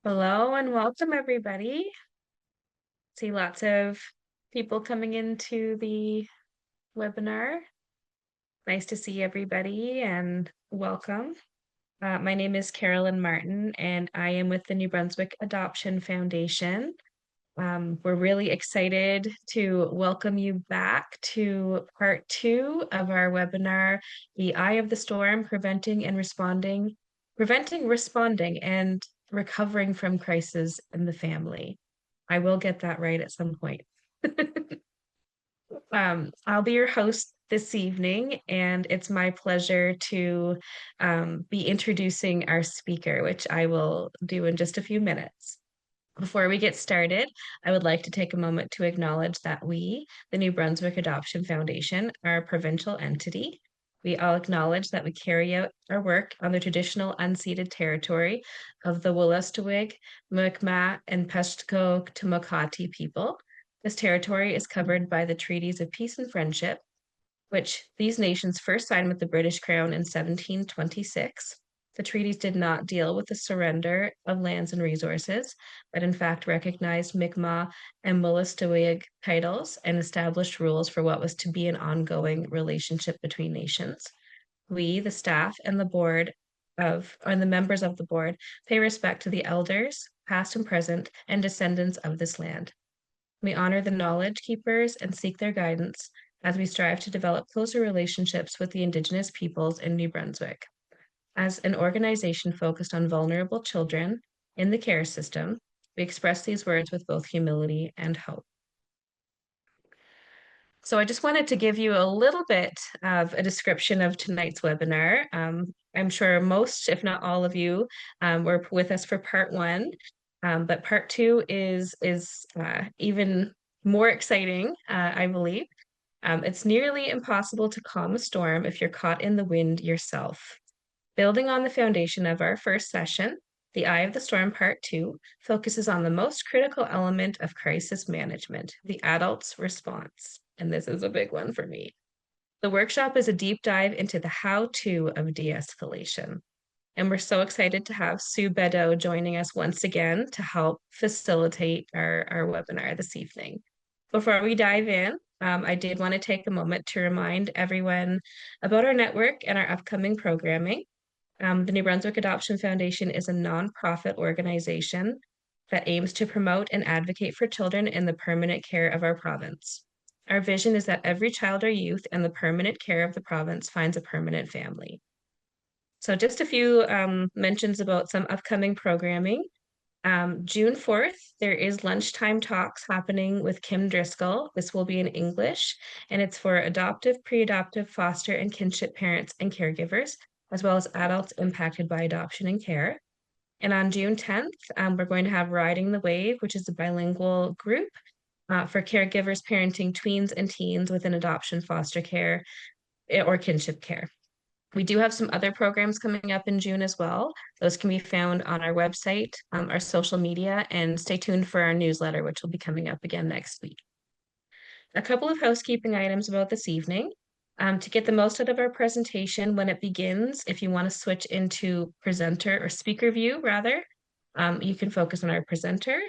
Hello and welcome, everybody. See lots of people coming into the webinar. Nice to see everybody and welcome. My name is Carolyn Martin, and I am with the New Brunswick Adoption Foundation. We're really excited to welcome you back to part 2 of our webinar, The Eye of the Storm, Preventing, Responding, and Recovering from Crisis in the Family. I will get that right at some point. I'll be your host this evening, and it's my pleasure to be introducing our speaker, which I will do in just a few minutes. Before we get started, I would like to take a moment to acknowledge that we, the New Brunswick Adoption Foundation, are a provincial entity. We all acknowledge that we carry out our work on the traditional unceded territory of the Wolastoqiyik, Mi'kmaq, and Peshtigo-Tumakati people. This territory is covered by the Treaties of Peace and Friendship, which these nations first signed with the British Crown in 1726. The treaties did not deal with the surrender of lands and resources, but in fact recognized Mi'kmaq and Wolastoqiyik titles and established rules for what was to be an ongoing relationship between nations. We, the staff and the members of the board, pay respect to the elders, past and present, and descendants of this land. We honor the knowledge keepers and seek their guidance as we strive to develop closer relationships with the Indigenous peoples in New Brunswick. As an organization focused on vulnerable children in the care system, we express these words with both humility and hope. So I just wanted to give you a little bit of a description of tonight's webinar. I'm sure most, if not all of you, were with us for part 1, but part 2 is even more exciting, I believe. It's nearly impossible to calm a storm if you're caught in the wind yourself. Building on the foundation of our first session, the Eye of the Storm Part 2 focuses on the most critical element of crisis management, the adult's response. And this is a big one for me. The workshop is a deep dive into the how-to of de-escalation. And we're so excited to have Sue Beddoe joining us once again to help facilitate our webinar this evening. Before we dive in, I did want to take a moment to remind everyone about our network and our upcoming programming. The New Brunswick Adoption Foundation is a nonprofit organization that aims to promote and advocate for children in the permanent care of our province. Our vision is that every child or youth in the permanent care of the province finds a permanent family. So just a few mentions about some upcoming programming. June 4th, there is lunchtime talks happening with Kim Driscoll. This will be in English, and it's for adoptive, pre-adoptive, foster, and kinship parents and caregivers, as well as adults impacted by adoption and care. And on June 10th, we're going to have Riding the Wave, which is a bilingual group for caregivers parenting tweens and teens within adoption, foster care, or kinship care. We do have some other programs coming up in June as well. Those can be found on our website, our social media, and stay tuned for our newsletter, which will be coming up again next week. A couple of housekeeping items about this evening. To get the most out of our presentation when it begins, if you want to switch into presenter or speaker view, rather, you can focus on our presenter.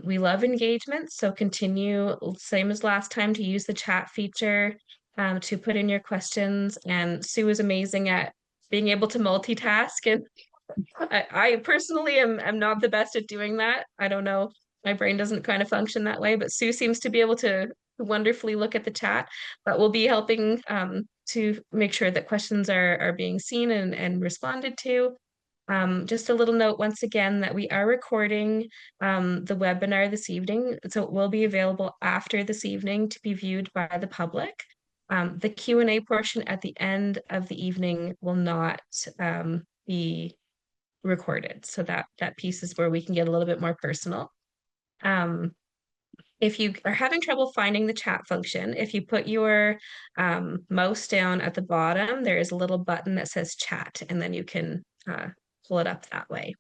We love engagement, so continue, same as last time, to use the chat feature to put in your questions. And Sue is amazing at being able to multitask. And I personally am not the best at doing that. I don't know. My brain doesn't kind of function that way, but Sue seems to be able to wonderfully look at the chat. But we'll be helping to make sure that questions are being seen and responded to. Just a little note once again that we are recording the webinar this evening, so it will be available after this evening to be viewed by the public. The Q&A portion at the end of the evening will not be recorded, so that piece is where we can get a little bit more personal. If you are having trouble finding the chat function, if you put your mouse down at the bottom, there is a little button that says chat, and then you can pull it up that way.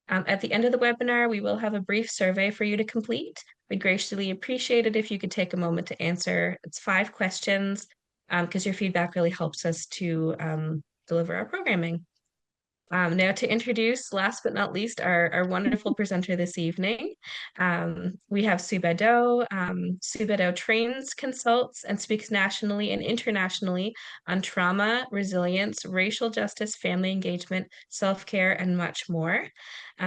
At the end of the webinar, we will have a brief survey for you to complete. We'd graciously appreciate it if you could take a moment to answer. It's 5 questions because your feedback really helps us to deliver our programming. Now to introduce, last but not least, our wonderful presenter this evening. We have Sue Badeau. Sue Badeau trains, consults, and speaks nationally and internationally on trauma, resilience, racial justice, family engagement, self-care, and much more.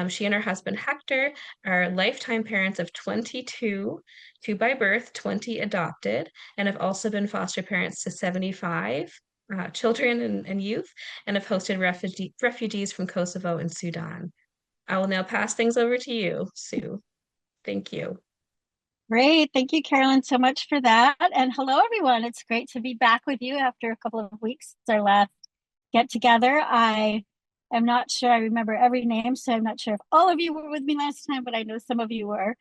She and her husband Hector are lifetime parents of 22, two by birth, 20 adopted, and have also been foster parents to 75 children and youth, and have hosted refugees from Kosovo and Sudan. I will now pass things over to you, Sue. Thank you. Great. Thank you, Carolyn, so much for that. And hello, everyone. It's great to be back with you after a couple of weeks. It's our last get together. I am not sure I remember every name, so I'm not sure if all of you were with me last time, but I know some of you were.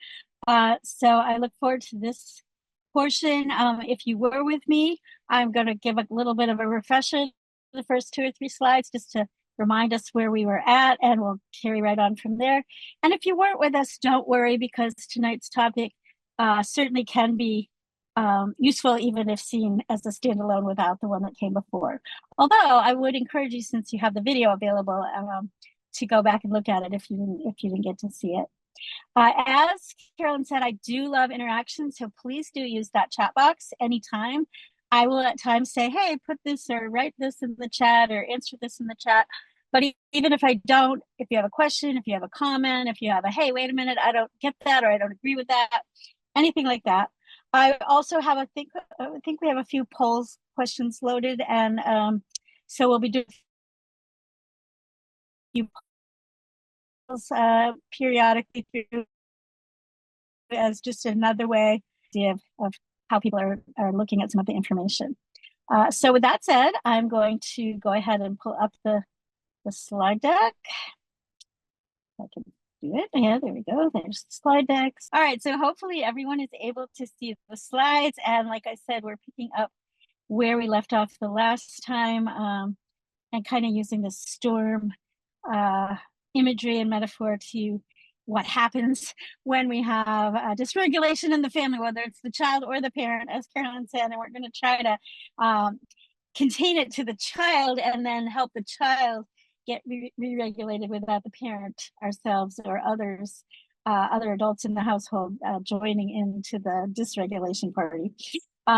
So I look forward to this portion. If you were with me, I'm going to give a little bit of a refresher, the first 2 or 3 slides, just to remind us where we were at, and we'll carry right on from there. And if you weren't with us, don't worry, because tonight's topic certainly can be useful even if seen as a standalone without the one that came before. Although I would encourage you, since you have the video available, to go back and look at it if you didn't get to see it. As Carolyn said, I do love interaction, so please do use that chat box anytime. I will at times say, hey, put this or write this in the chat or answer this in the chat. But even if I don't, if you have a question, if you have a comment, if you have a, hey, wait a minute, I don't get that, or I don't agree with that, anything like that. I also have, I think we have a few polls questions loaded, and so we'll be doing a few polls periodically through as just another way of how people are looking at some of the information. So with that said, I'm going to go ahead and pull up the slide deck. I can do it. Yeah, there we go. There's the slide decks. All right, so hopefully everyone is able to see the slides. And like I said, we're picking up where we left off the last time, and kind of using the storm imagery and metaphor to what happens when we have dysregulation in the family, whether it's the child or the parent, as Carolyn said. And we're going to try to contain it to the child and then help the child get re-regulated without the parent, ourselves, or others, other adults in the household joining into the dysregulation party.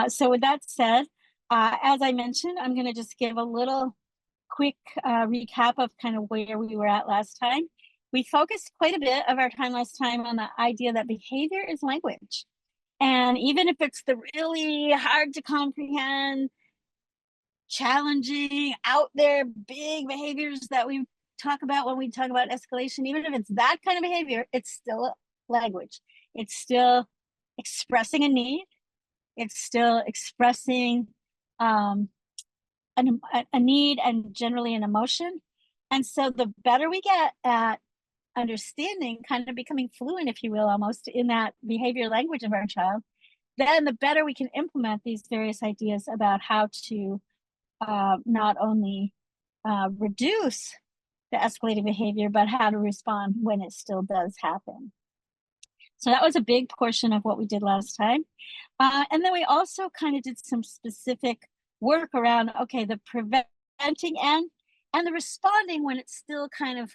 So with that said, as I mentioned, I'm going to just give a little quick recap of kind of where we were at last time. We focused quite a bit of our time last time on the idea that behavior is language. And even if it's the really hard to comprehend, challenging, out there, big behaviors that we talk about when we talk about escalation, even if it's that kind of behavior, it's still language. It's still expressing a need. It's still expressing a need and generally an emotion. And so the better we get at understanding, kind of becoming fluent, if you will, almost in that behavior language of our child, then the better we can implement these various ideas about how to not only reduce the escalating behavior, but how to respond when it still does happen. So that was a big portion of what we did last time. And then we also kind of did some specific work around, okay, the preventing end and the responding when it's still kind of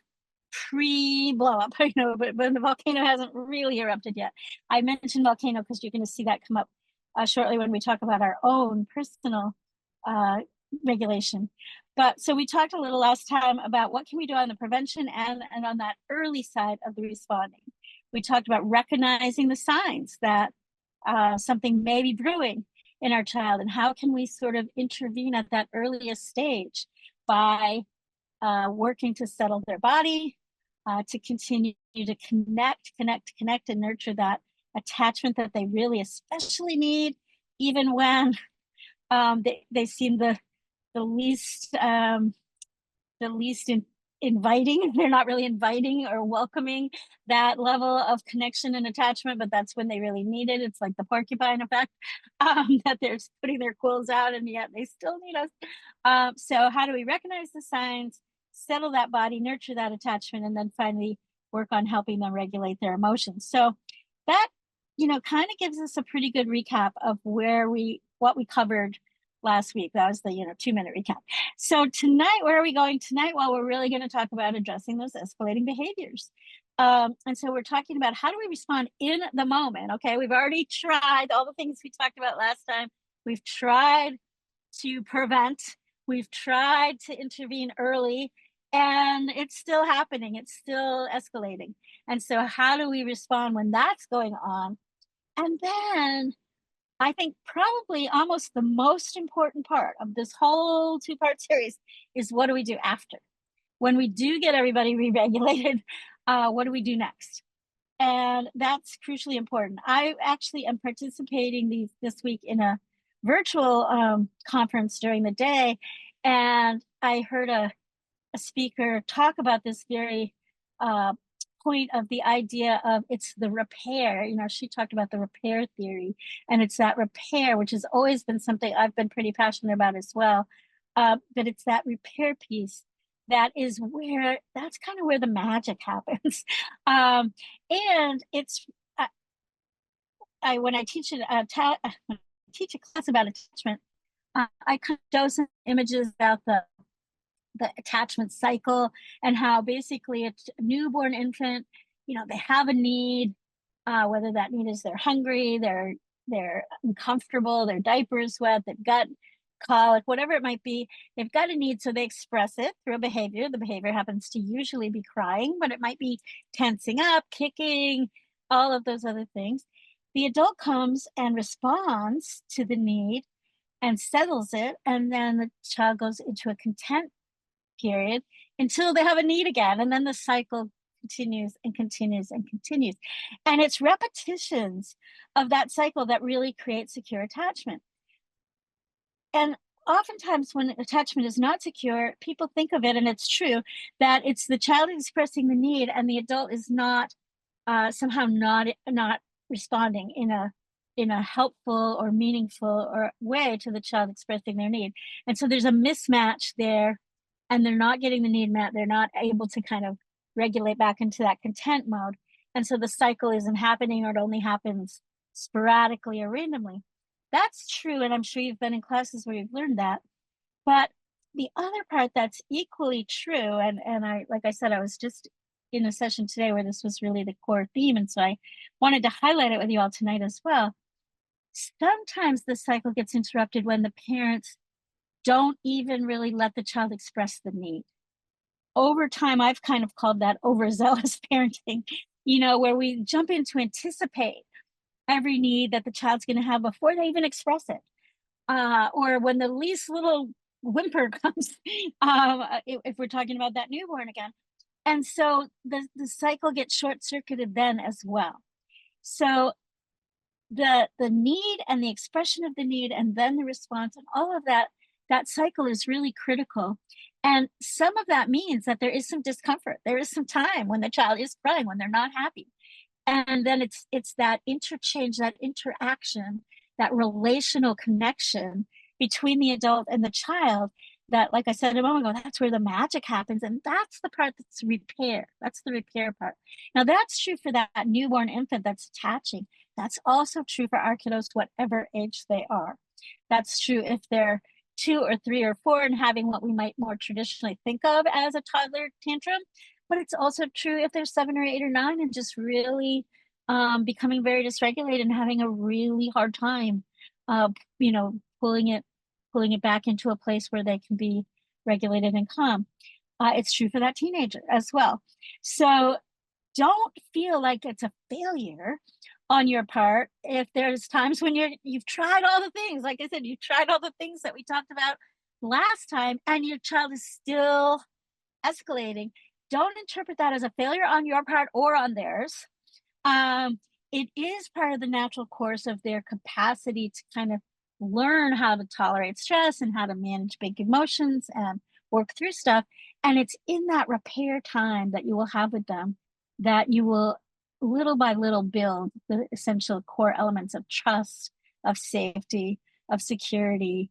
pre-blow up, you know, but the volcano hasn't really erupted yet. I mentioned volcano because you're going to see that come up shortly when we talk about our own personal regulation. But so we talked a little last time about what can we do on the prevention and on that early side of the responding. We talked about recognizing the signs that something may be brewing in our child, and how can we sort of intervene at that earliest stage by working to settle their body, to continue to connect and nurture that attachment that they really especially need, even when they seem the least inviting. They're not really inviting or welcoming that level of connection and attachment, but that's when they really need it. It's like the porcupine effect, that they're putting their quills out and yet they still need us. So how do we recognize the signs, settle that body, nurture that attachment, and then finally work on helping them regulate their emotions? So that, you know, kind of gives us a pretty good recap of what we covered last week. That was the 2-minute recap. So tonight, where are we going tonight? Well, we're really going to talk about addressing those escalating behaviors. And so we're talking about how do we respond in the moment. Okay, we've already tried all the things we talked about last time. We've tried to prevent, we've tried to intervene early, and it's still happening. It's still escalating. And so how do we respond when that's going on? And then I think probably almost the most important part of this whole 2-part series is what do we do after? When we do get everybody re-regulated, what do we do next? And that's crucially important. I actually am participating this week in a virtual conference during the day, and I heard a speaker talk about this very point of the idea of it's the repair. She talked about the repair theory, and it's that repair, which has always been something I've been pretty passionate about as well. But it's that repair piece that's kind of where the magic happens. And it's when I teach teach a class about attachment, I kind of show some images about the attachment cycle and how basically a newborn infant, they have a need, whether that need is they're hungry, they're uncomfortable, their diaper is wet, they've got colic, whatever it might be, they've got a need, so they express it through a behavior. The behavior happens to usually be crying, but it might be tensing up, kicking, all of those other things. The adult comes and responds to the need and settles it, and then the child goes into a content period until they have a need again, and then the cycle continues and continues and continues. And it's repetitions of that cycle that really create secure attachment. And oftentimes when attachment is not secure, people think of it, and it's true, that it's the child expressing the need and the adult is not somehow not responding in a helpful or meaningful or way to the child expressing their need. And so there's a mismatch there, and they're not getting the need met. They're not able to kind of regulate back into that content mode. And so the cycle isn't happening, or it only happens sporadically or randomly. That's true, and I'm sure you've been in classes where you've learned that. But the other part that's equally true, and I, like I said, I was just in a session today where this was really the core theme, and so I wanted to highlight it with you all tonight as well. Sometimes the cycle gets interrupted when the parents don't even really let the child express the need. Over time, I've kind of called that overzealous parenting, where we jump in to anticipate every need that the child's going to have before they even express it. Or when the least little whimper comes, if we're talking about that newborn again. And so the cycle gets short-circuited then as well. So the need and the expression of the need and then the response and all of that cycle is really critical. And some of that means that there is some discomfort. There is some time when the child is crying, when they're not happy. And then it's that interchange, that interaction, that relational connection between the adult and the child that, like I said a moment ago, that's where the magic happens. And that's the part that's repair. That's the repair part. Now, that's true for that newborn infant that's attaching. That's also true for our kiddos, whatever age they are. That's true if they're 2 or 3 or 4 and having what we might more traditionally think of as a toddler tantrum. But it's also true if they're 7 or 8 or 9 and just really becoming very dysregulated and having a really hard time, pulling it back into a place where they can be regulated and calm. It's true for that teenager as well. So don't feel like it's a failure on your part if there's times when you've tried all the things. Like I said, you've tried all the things that we talked about last time, and your child is still escalating. Don't interpret that as a failure on your part or on theirs. It is part of the natural course of their capacity to kind of learn how to tolerate stress and how to manage big emotions and work through stuff. And it's in that repair time that you will have with them that you will little by little build the essential core elements of trust, of safety, of security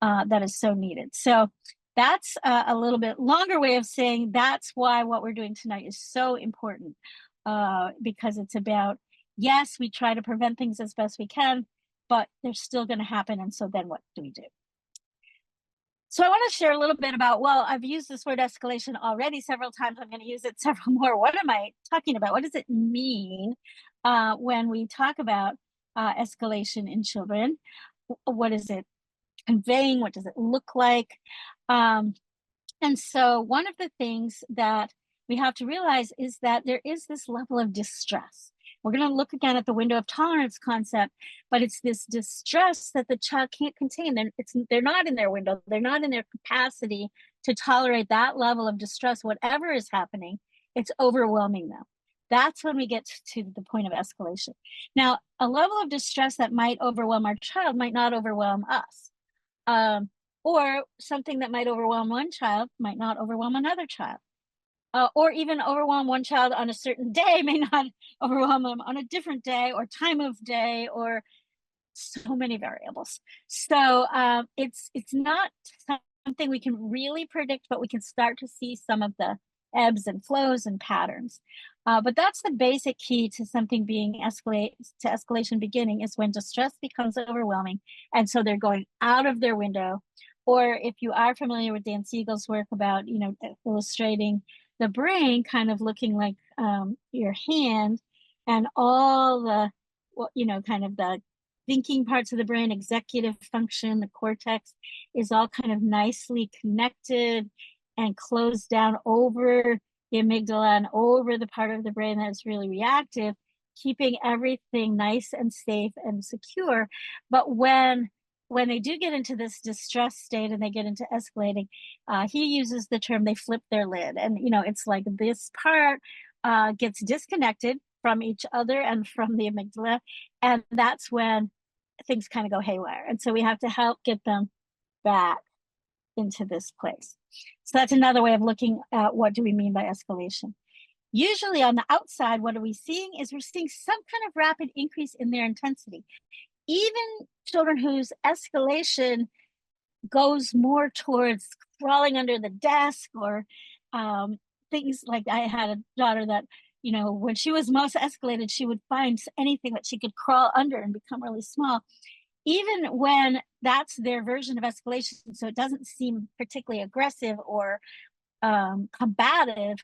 that is so needed. So that's a little bit longer way of saying that's why what we're doing tonight is so important, because it's about, yes, we try to prevent things as best we can, but they're still going to happen. And so then what do we do? So I want to share a little bit about, well, I've used this word escalation already several times. I'm going to use it several more. What am I talking about? What does it mean when we talk about escalation in children? What is it conveying? What does it look like? Um, and so one of the things that we have to realize is that there is this level of distress. We're going to look again at the window of tolerance concept, but it's this distress that the child can't contain. They're not in their window. They're not in their capacity to tolerate that level of distress. Whatever is happening, it's overwhelming them. That's when we get to the point of escalation. Now, a level of distress that might overwhelm our child might not overwhelm us. Or something that might overwhelm one child might not overwhelm another child. Or even overwhelm one child on a certain day may not overwhelm them on a different day or time of day, or so many variables. So it's not something we can really predict, but we can start to see some of the ebbs and flows and patterns. But that's the basic key to something being escalation beginning, is when distress becomes overwhelming. And so they're going out of their window. Or if you are familiar with Dan Siegel's work about, illustrating the brain kind of looking like your hand, and all the, kind of the thinking parts of the brain, executive function, the cortex, is all kind of nicely connected and closed down over the amygdala and over the part of the brain that's really reactive, keeping everything nice and safe and secure. But when they do get into this distress state and they get into escalating, he uses the term they flip their lid. And, it's like this part gets disconnected from each other and from the amygdala. And that's when things kind of go haywire. And so we have to help get them back into this place. So that's another way of looking at what do we mean by escalation. Usually on the outside, what are we seeing is we're seeing some kind of rapid increase in their intensity. Even children whose escalation goes more towards crawling under the desk, or things like, I had a daughter that, when she was most escalated, she would find anything that she could crawl under and become really small, even when that's their version of escalation. So it doesn't seem particularly aggressive or combative.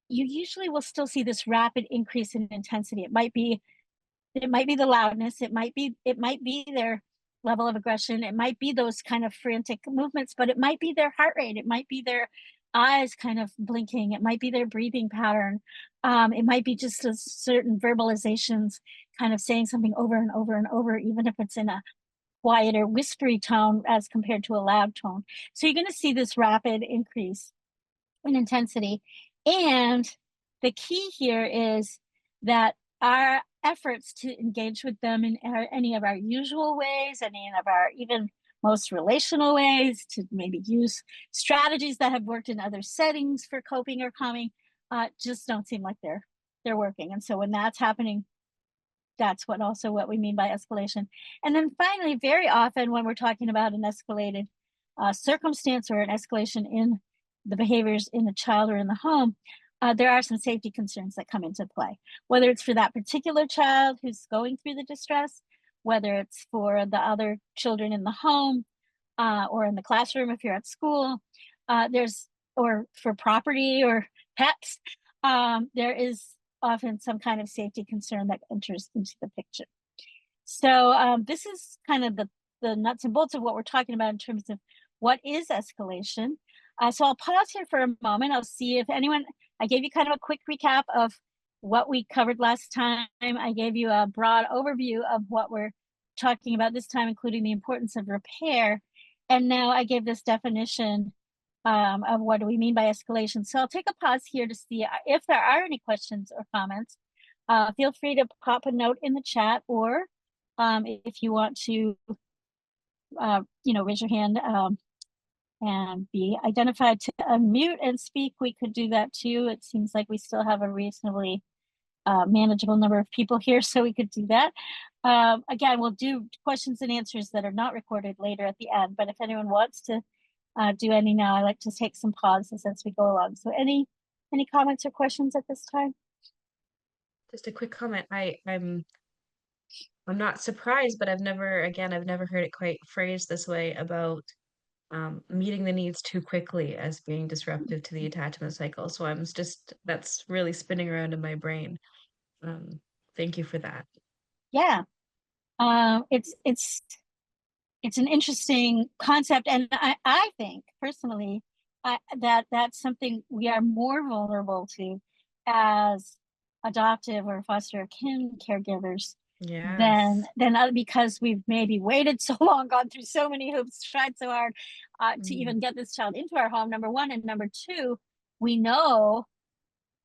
You usually will still see this rapid increase in intensity. It might be the loudness. It might be their level of aggression. It might be those kind of frantic movements, but it might be their heart rate. It might be their eyes kind of blinking. It might be their breathing pattern. It might be just a certain verbalizations, kind of saying something over and over and over, even if it's in a quieter, whispery tone as compared to a loud tone. So you're going to see this rapid increase in intensity. And the key here is that our efforts to engage with them in any of our usual ways, any of our even most relational ways, to maybe use strategies that have worked in other settings for coping or calming, just don't seem like they're working. And so when that's happening, that's what we mean by escalation. And then finally, very often when we're talking about an escalated circumstance or an escalation in the behaviors in the child or in the home, there are some safety concerns that come into play, whether it's for that particular child who's going through the distress, whether it's for the other children in the home, or in the classroom if you're at school, or for property or pets. There is often some kind of safety concern that enters into the picture. So this is kind of the nuts and bolts of what we're talking about in terms of what is escalation. So I'll pause here for a moment. I'll see if I gave you kind of a quick recap of what we covered last time. I gave you a broad overview of what we're talking about this time, including the importance of repair. And now I gave this definition of what do we mean by escalation. So I'll take a pause here to see if there are any questions or comments. Feel free to pop a note in the chat, or if you want to, raise your hand and be identified to unmute and speak, we could do that too. It seems like we still have a reasonably manageable number of people here, so we could do that. Again, we'll do questions and answers that are not recorded later at the end, but if anyone wants to do any now, I like to take some pauses as we go along. So any comments or questions at this time? Just a quick comment. I'm not surprised, but I've never heard it quite phrased this way about meeting the needs too quickly as being disruptive to the attachment cycle. So that's really spinning around in my brain. Um, thank you for that. Yeah. It's an interesting concept, and I think personally that that's something we are more vulnerable to as adoptive or foster kin caregivers Yes. than other, because we've maybe waited so long, gone through so many hoops, tried so hard to Mm, even get this child into our home, number one, and number two, we know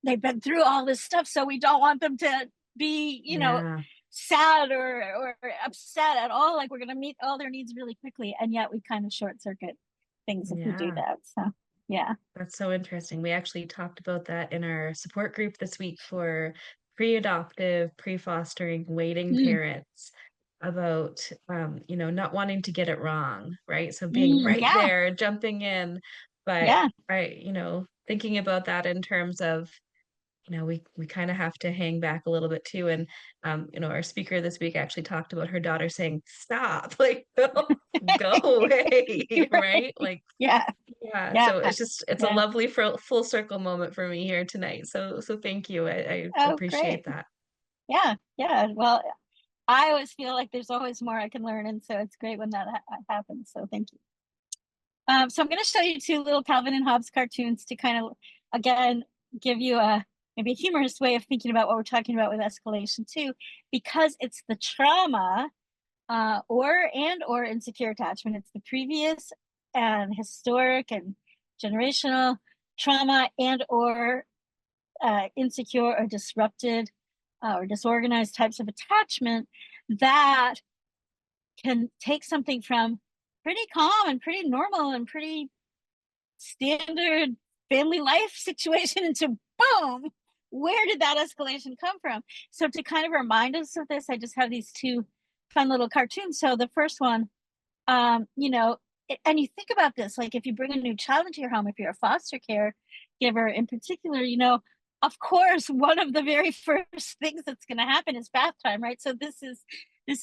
they've been through all this stuff, so we don't want them to be, yeah. sad or upset at all, like we're going to meet all their needs really quickly, and yet we kind of short circuit things if we do Yeah. that. So yeah. That's so interesting. We actually talked about that in our support group this week for pre-adoptive, pre-fostering, waiting Mm, parents about not wanting to get it wrong, right? So being right yeah, there, jumping in, but yeah. thinking about that in terms of we kind of have to hang back a little bit too. And our speaker this week actually talked about her daughter saying, "Stop, like go away," Right. right? Like Yeah, yeah, yeah, so it's a yeah. lovely full circle moment for me here tonight. So thank you. I Oh, appreciate great. that. Yeah, yeah. Well, I always feel like there's always more I can learn, and so it's great when that happens, so thank you. So I'm going to show you two little Calvin and Hobbes cartoons to kind of, again, give you a maybe a humorous way of thinking about what we're talking about with escalation too, because it's the trauma or insecure attachment. It's the previous and historic and generational trauma and or insecure or disrupted or disorganized types of attachment that can take something from pretty calm and pretty normal and pretty standard family life situation into boom, where did that escalation come from? So to kind of remind us of this, I just have these two fun little cartoons. So the first one, and you think about this, like if you bring a new child into your home, if you're a foster care giver in particular, of course, one of the very first things that's going to happen is bath time, right? So this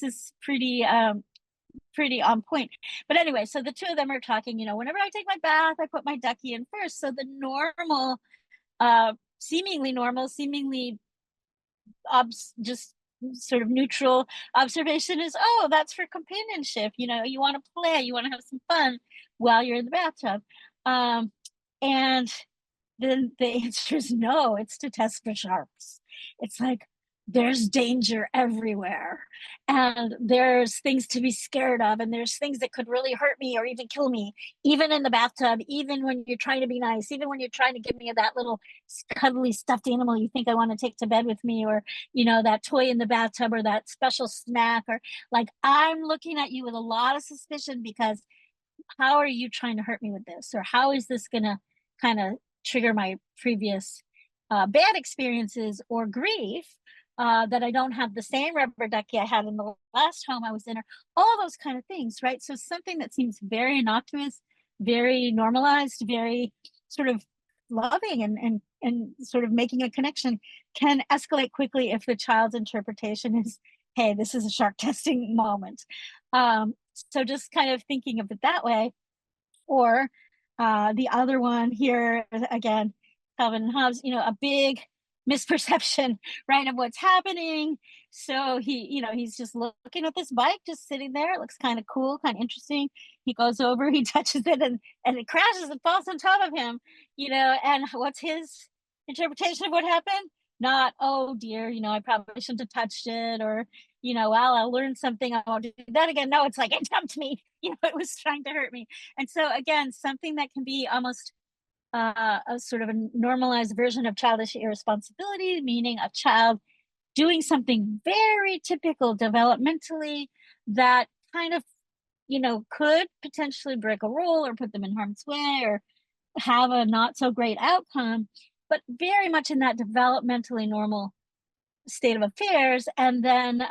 is pretty on point. But anyway, so the two of them are talking, whenever I take my bath, I put my ducky in first. So the normal, seemingly normal, seemingly just sort of neutral observation is, oh, that's for companionship. You want to play, you want to have some fun while you're in the bathtub. And then the answer is no, it's to test for sharks. It's like there's danger everywhere, and there's things to be scared of, and there's things that could really hurt me or even kill me, even in the bathtub, even when you're trying to be nice, even when you're trying to give me that little cuddly stuffed animal you think I want to take to bed with me, or that toy in the bathtub, or that special snack, or like I'm looking at you with a lot of suspicion, because how are you trying to hurt me with this, or how is this gonna kind of trigger my previous bad experiences or grief, that I don't have the same rubber ducky I had in the last home I was in, or all those kind of things, right? So something that seems very innocuous, very normalized, very sort of loving, and sort of making a connection, can escalate quickly if the child's interpretation is, hey, this is a shark testing moment. So just kind of thinking of it that way. Or the other one here, again, Calvin and Hobbes, a big misperception, right, of what's happening. So he's just looking at this bike, just sitting there. It looks kind of cool, kind of interesting. He goes over, he touches it, and it crashes and falls on top of him, and what's his interpretation of what happened? Not, oh dear, I probably shouldn't have touched it, or, well, I'll learn something, I won't do that again. No, it's like it jumped me, it was trying to hurt me. And so again, something that can be almost a sort of a normalized version of childish irresponsibility, meaning a child doing something very typical developmentally that kind of, could potentially break a rule or put them in harm's way or have a not so great outcome, but very much in that developmentally normal state of affairs. And then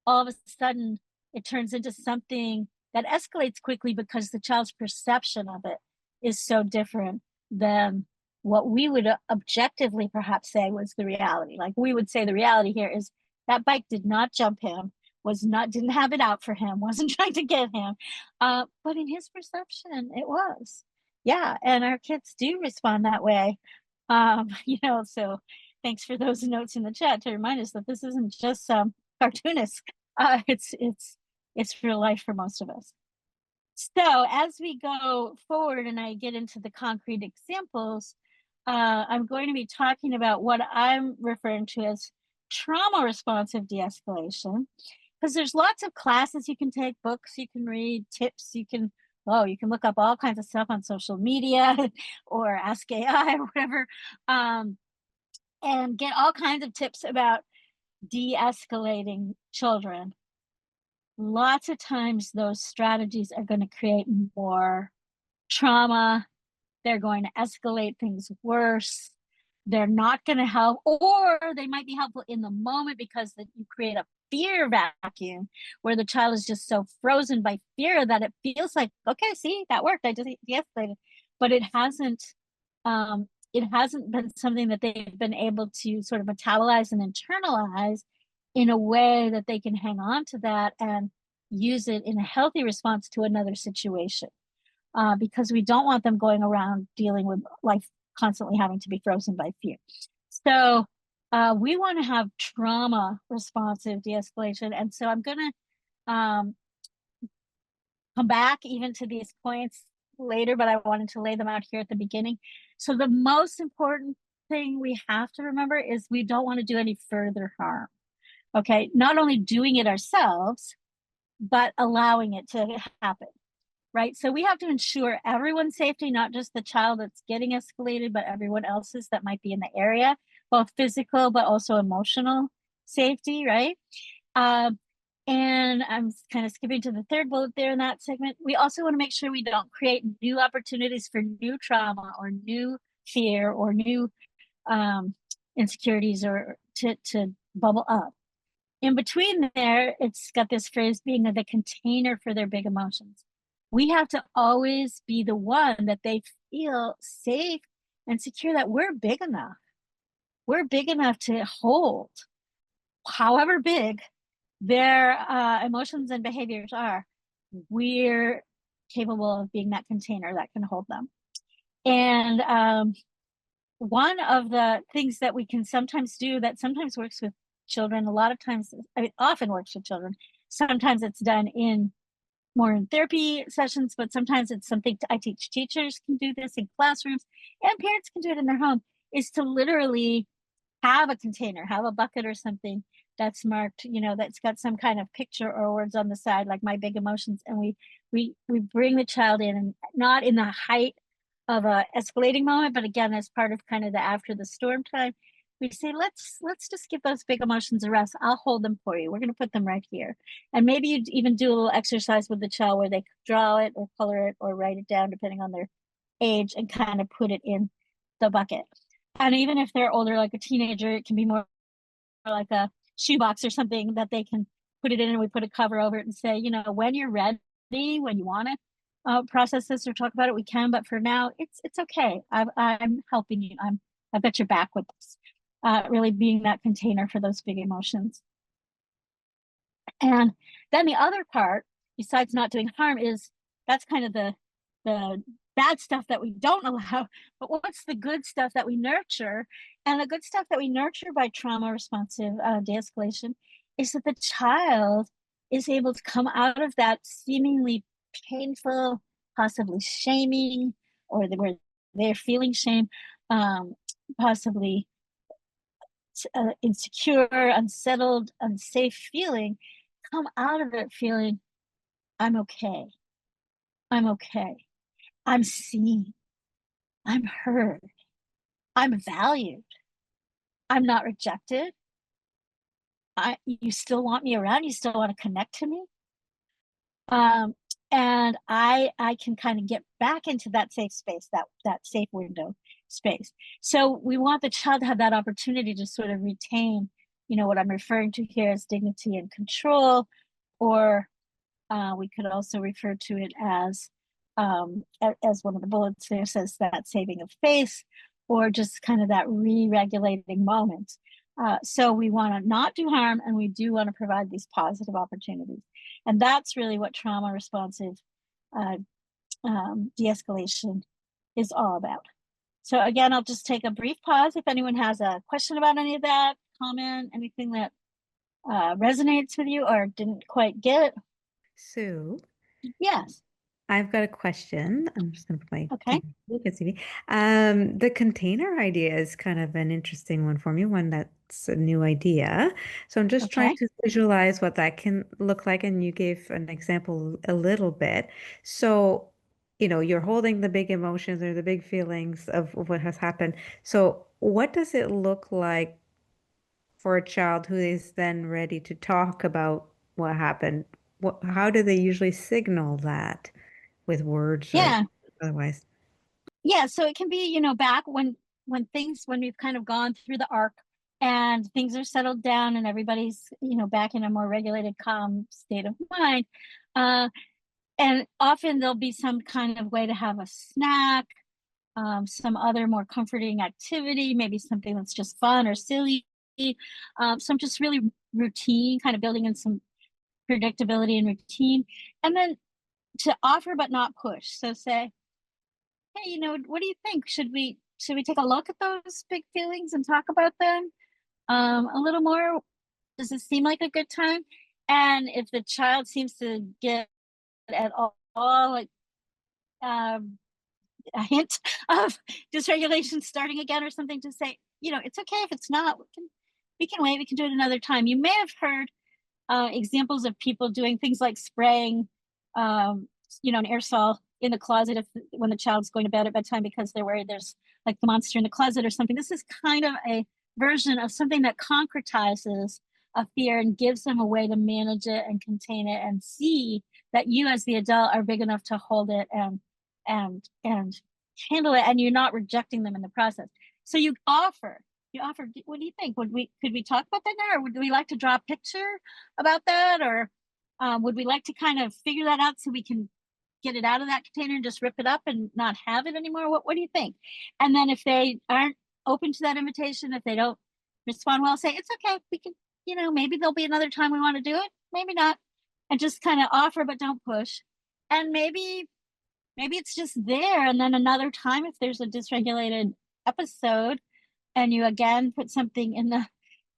all of a sudden it turns into something that escalates quickly because the child's perception of it is so different than what we would objectively perhaps say was the reality. Like we would say the reality here is that bike did not jump him. didn't have it out for him, wasn't trying to get him. But in his perception, it was. Yeah, and our kids do respond that way. So thanks for those notes in the chat to remind us that this isn't just cartoonist. It's real life for most of us. So as we go forward and I get into the concrete examples, I'm going to be talking about what I'm referring to as trauma responsive de-escalation, because there's lots of classes you can take, books you can read, tips you can look up all kinds of stuff on social media or Ask AI or whatever, and get all kinds of tips about de-escalating children. Lots of times those strategies are going to create more trauma. They're going to escalate things worse. They're not going to help, or they might be helpful in the moment because you create a fear vacuum where the child is just so frozen by fear that it feels like, okay, see, that worked. I just de-escalated, but it hasn't been something that they've been able to sort of metabolize and internalize in a way that they can hang on to that and use it in a healthy response to another situation. Because we don't want them going around dealing with life constantly having to be frozen by fear. So we want to have trauma responsive de-escalation. And so I'm going to come back even to these points later, but I wanted to lay them out here at the beginning. So the most important thing we have to remember is we don't want to do any further harm. Okay, not only doing it ourselves, but allowing it to happen. Right? So we have to ensure everyone's safety, not just the child that's getting escalated, but everyone else's that might be in the area, both physical, but also emotional safety, right? And I'm kind of skipping to the third bullet there in that segment. We also want to make sure we don't create new opportunities for new trauma or new fear or new insecurities or to bubble up. In between there, it's got this phrase being the container for their big emotions. We have to always be the one that they feel safe and secure, that we're big enough. We're big enough to hold, however big their emotions and behaviors are. We're capable of being that container that can hold them. And one of the things that we can sometimes do that sometimes works with children, a lot of times, often works with children. Sometimes it's done more in therapy sessions, but sometimes it's something I teach teachers can do this in classrooms, and parents can do it in their home, is to literally have a container, have a bucket or something that's marked, that's got some kind of picture or words on the side, like my big emotions. And we bring the child in, and not in the height of a escalating moment, but again, as part of kind of the after the storm time, we say, let's just give those big emotions a rest. I'll hold them for you. We're going to put them right here. And maybe you even do a little exercise with the child where they draw it or color it or write it down, depending on their age, and kind of put it in the bucket. And even if they're older, like a teenager, it can be more like a shoebox or something that they can put it in, and we put a cover over it and say, when you're ready, when you want to process this or talk about it, we can. But for now, it's okay. I'm helping you. I've got your back with this. Really being that container for those big emotions. And then the other part, besides not doing harm, is that's kind of the bad stuff that we don't allow, but what's the good stuff that we nurture? And the good stuff that we nurture by trauma responsive de-escalation is that the child is able to come out of that seemingly painful, possibly shaming, or where they're feeling shame, possibly insecure, unsettled, unsafe feeling, come out of it feeling, I'm okay. I'm okay. I'm seen. I'm heard. I'm valued. I'm not rejected. You still want me around. You still want to connect to me. And I can kind of get back into that safe space, that safe window space. So we want the child to have that opportunity to sort of retain, what I'm referring to here as dignity and control, or we could also refer to it as one of the bullets there says, that saving of face, or just kind of that re-regulating moment. So we want to not do harm, and we do want to provide these positive opportunities. And that's really what trauma responsive uh, de-escalation is all about. So again, I'll just take a brief pause. If anyone has a question about any of that, comment, anything that resonates with you or didn't quite get. So Yes. I've got a question. I'm just going to put my Okay. TV. The container idea is kind of an interesting one for me, one that's a new idea. So I'm just trying Okay. to visualize what that can look like. And you gave an example a little bit. So, you're holding the big emotions or the big feelings of what has happened. So what does it look like for a child who is then ready to talk about what happened? How do they usually signal that? With words or Yeah. otherwise. Yeah. So it can be, back when we've kind of gone through the arc and things are settled down and everybody's, back in a more regulated, calm state of mind. And often there'll be some kind of way to have a snack, some other more comforting activity, maybe something that's just fun or silly. Some just really routine, kind of building in some predictability and routine. And then to offer but not push. So say, hey, what do you think? Should we take a look at those big feelings and talk about them a little more? Does it seem like a good time? And if the child seems to get at all like um, a hint of dysregulation starting again or something, to say, it's okay if it's not. We can wait. We can do it another time. You may have heard examples of people doing things like spraying, an aerosol in the closet when the child's going to bed at bedtime because they're worried there's like the monster in the closet or something. This is kind of a version of something that concretizes a fear and gives them a way to manage it and contain it and see that you as the adult are big enough to hold it and handle it, and you're not rejecting them in the process. So you offer, what do you think? Could we talk about that now, or would we like to draw a picture about that, or would we like to kind of figure that out so we can get it out of that container and just rip it up and not have it anymore? What do you think? And then if they aren't open to that invitation, if they don't respond well, say it's okay. We can, maybe there'll be another time we want to do it, maybe not, and just kind of offer but don't push. And maybe it's just there, and then another time if there's a dysregulated episode and you again put something in the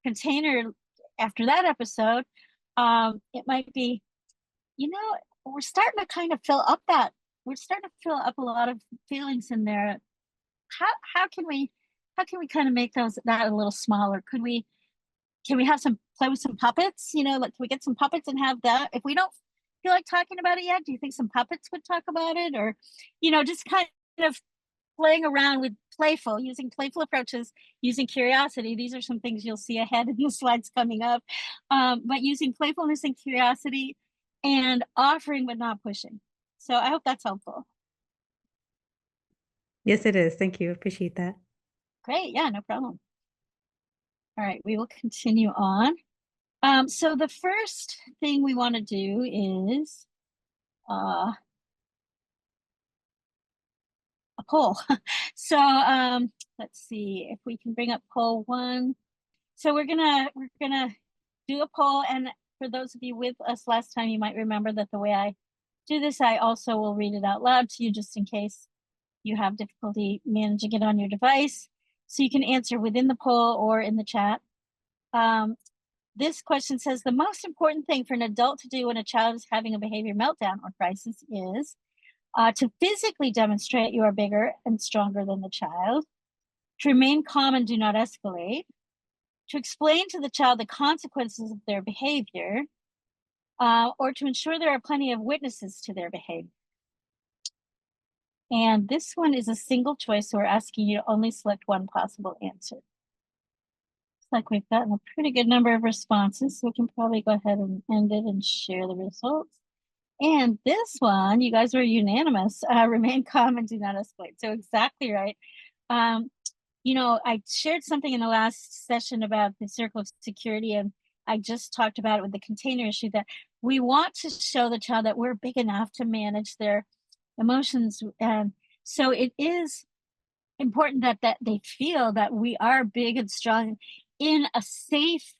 container after that episode, it might be, we're starting to kind of fill up a lot of feelings in there. How can we kind of make that a little smaller? Can we have some play with some puppets? Like, can we get some puppets and have that? If we don't feel like talking about it yet, do you think some puppets would talk about it? Or, just kind of playing around with using playful approaches, using curiosity. These are some things you'll see ahead in the slides coming up. But using playfulness and curiosity and offering but not pushing. So I hope that's helpful. Yes, it is. Thank you. Appreciate that. Great. Yeah, no problem. All right, we will continue on. So the first thing we want to do is a poll. So let's see if we can bring up poll 1. So we're gonna do a poll, and for those of you with us last time, you might remember that the way I do this, I also will read it out loud to you just in case you have difficulty managing it on your device. So you can answer within the poll or in the chat. This question says, the most important thing for an adult to do when a child is having a behavior meltdown or crisis is to physically demonstrate you are bigger and stronger than the child, to remain calm and do not escalate, to explain to the child the consequences of their behavior, or to ensure there are plenty of witnesses to their behavior. And this one is a single choice, so we're asking you to only select one possible answer. Looks like we've gotten a pretty good number of responses, so we can probably go ahead and end it and share the results. And this one, you guys were unanimous. Remain calm and do not escalate. So exactly right. I shared something in the last session about the circle of security, and I just talked about it with the container issue, that we want to show the child that we're big enough to manage their emotions. And so it is important that they feel that we are big and strong. in a safe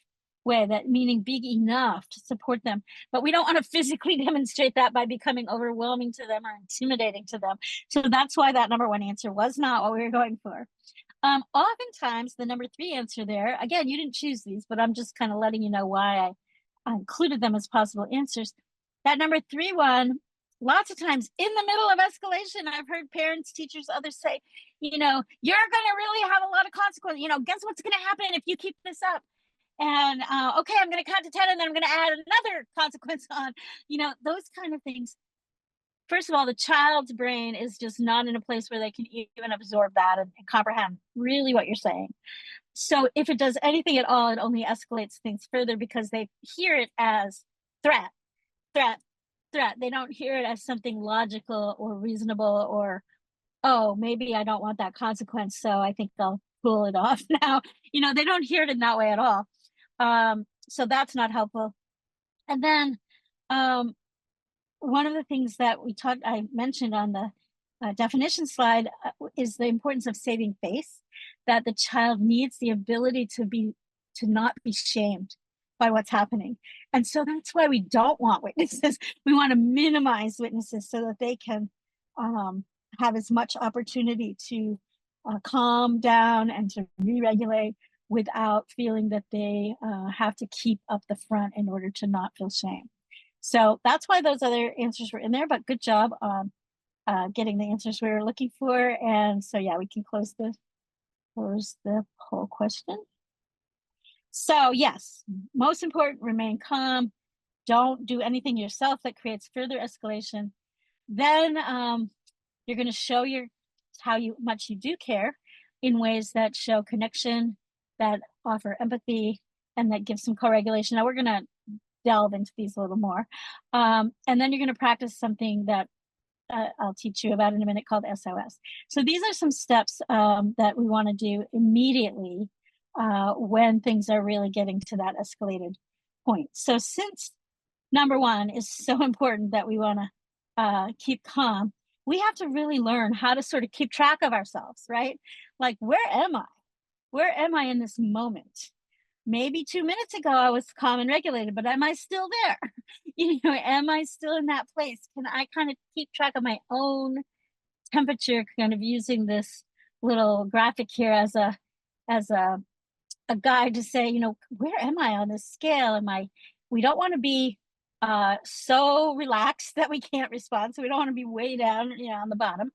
way, that meaning big enough to support them. But we don't want to physically demonstrate that by becoming overwhelming to them or intimidating to them. So that's why that number 1 answer was not what we were going for. Oftentimes the number 3 answer there, again, you didn't choose these, but I'm just kind of letting you know why I included them as possible answers. That number 3 one, lots of times in the middle of escalation, I've heard parents, teachers, others say, you're going to really have a lot of consequences. Guess what's going to happen if you keep this up? And okay, I'm going to count to 10 and then I'm going to add another consequence on, those kind of things. First of all, the child's brain is just not in a place where they can even absorb that and comprehend really what you're saying. So if it does anything at all, it only escalates things further because they hear it as threat, threat, threat. They don't hear it as something logical or reasonable or, oh, maybe I don't want that consequence, so I think I'll pull it off now. They don't hear it in that way at all. So that's not helpful. And then one of the things that I mentioned on the definition slide is the importance of saving face, that the child needs the ability to not be shamed by what's happening. And so that's why we don't want witnesses. We want to minimize witnesses so that they can have as much opportunity to calm down and to re-regulate without feeling that they have to keep up the front in order to not feel shame. So that's why those other answers were in there, but good job on getting the answers we were looking for. And so, yeah, we can close the whole question. So yes, most important, remain calm. Don't do anything yourself that creates further escalation. Then you're going to show how much you do care in ways that show connection, that offer empathy, and that give some co-regulation. Now we're going to delve into these a little more. And then you're going to practice something that I'll teach you about in a minute called SOS. So these are some steps that we want to do immediately when things are really getting to that escalated point. So since number 1 is so important that we want to keep calm, we have to really learn how to sort of keep track of ourselves, right? Like, where am I? Where am I in this moment? Maybe 2 minutes ago I was calm and regulated, but am I still there? Am I still in that place? Can I kind of keep track of my own temperature, kind of using this little graphic here as a guide to say, where am I on this scale? We don't want to be so relaxed that we can't respond. So we don't want to be way down, on the bottom,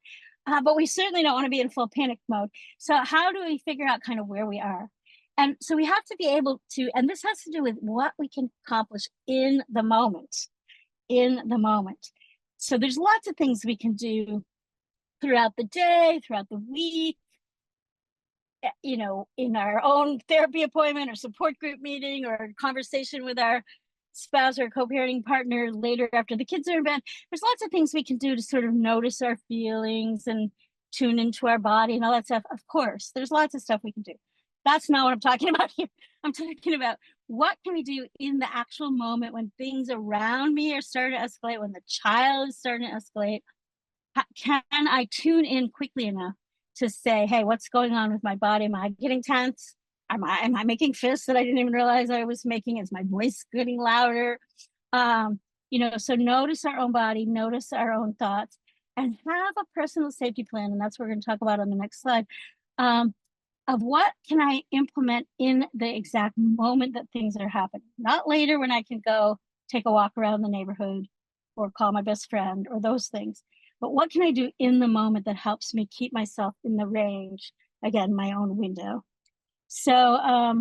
but we certainly don't want to be in full panic mode. So how do we figure out kind of where we are? And so we have to be able to, and this has to do with what we can accomplish in the moment, So there's lots of things we can do throughout the day, throughout the week, in our own therapy appointment or support group meeting or conversation with our spouse or co-parenting partner later after the kids are in bed. There's lots of things we can do to sort of notice our feelings and tune into our body and all that stuff. Of course, there's lots of stuff we can do. That's not what I'm talking about here. I'm talking about what can we do in the actual moment when things around me are starting to escalate, when the child is starting to escalate. Can I tune in quickly enough to say, hey, what's going on with my body? Am I getting tense? Am I making fists that I didn't even realize I was making? Is my voice getting louder? So notice our own body, notice our own thoughts, and have a personal safety plan. And that's what we're going to talk about on the next slide. Of what can I implement in the exact moment that things are happening, not later when I can go take a walk around the neighborhood or call my best friend or those things, but what can I do in the moment that helps me keep myself in the range, again, my own window. So I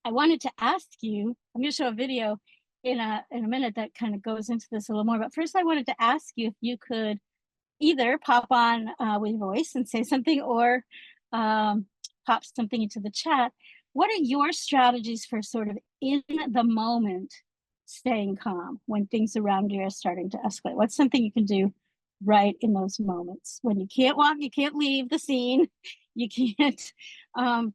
wanted to ask you, I'm going to show a video in a minute that kind of goes into this a little more, but first I wanted to ask you if you could either pop on with your voice and say something, or pop something into the chat. What are your strategies for sort of in the moment staying calm when things around you are starting to escalate? What's something you can do right in those moments when you can't walk, you can't leave the scene, you can't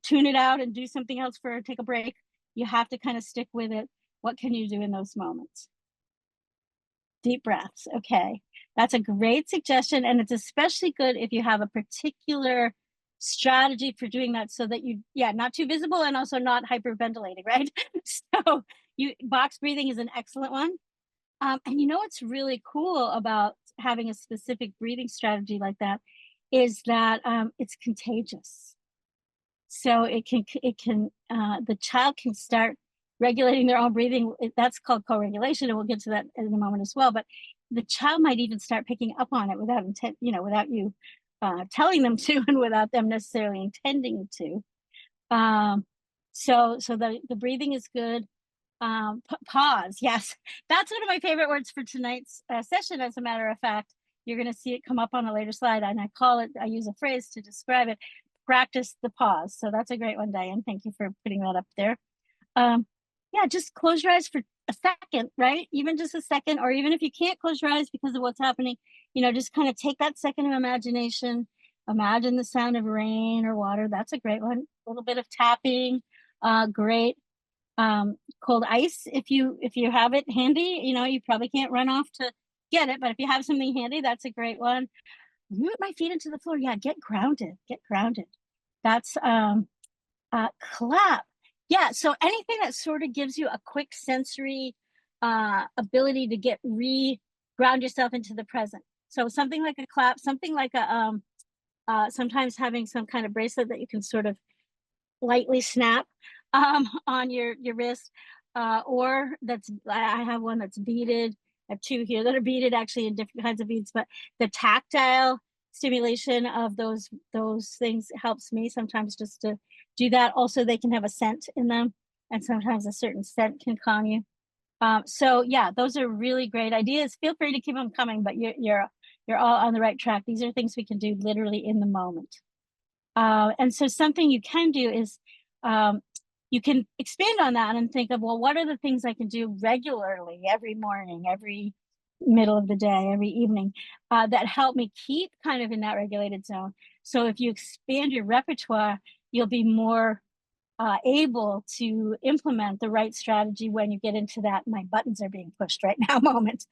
tune it out and do something else take a break, you have to kind of stick with it? What can you do in those moments? Deep breaths. Okay, that's a great suggestion, and it's especially good if you have a particular strategy for doing that so that you, not too visible and also not hyperventilating, right? So box breathing is an excellent one. And you know what's really cool about having a specific breathing strategy like that is that it's contagious. So the child can start regulating their own breathing. That's called co-regulation, and we'll get to that in a moment as well. But the child might even start picking up on it without intent, without you telling them to, and without them necessarily intending to. So the breathing is good. Pause. Yes, that's one of my favorite words for tonight's session. As a matter of fact, you're going to see it come up on a later slide, and I use a phrase to describe it. Practice the pause. So that's a great one, Diane. Thank you for putting that up there. Yeah, just close your eyes for a second, right? Even just a second, or even if you can't close your eyes because of what's happening, just kind of take that second of imagination. Imagine the sound of rain or water. That's a great one. A little bit of tapping. Great. Cold ice, if you have it handy. You probably can't run off to get it, but if you have something handy, that's a great one. Root my feet into the floor. Yeah, get grounded. That's clap. Yeah, so anything that sort of gives you a quick sensory ability to ground yourself into the present. So something like a clap, something like a sometimes having some kind of bracelet that you can sort of lightly snap on your wrist, or I have one that's beaded. I have two here that are beaded, actually, in different kinds of beads, but the tactile stimulation of those things helps me sometimes just to do that. Also, they can have a scent in them, and sometimes a certain scent can calm you. So yeah, those are really great ideas. Feel free to keep them coming, but you're all on the right track. These are things we can do literally in the moment. And so something you can do is you can expand on that and think of, well, what are the things I can do regularly, every morning, every middle of the day, every evening, that help me keep kind of in that regulated zone. So if you expand your repertoire, you'll be more able to implement the right strategy when you get into that my buttons are being pushed right now moment,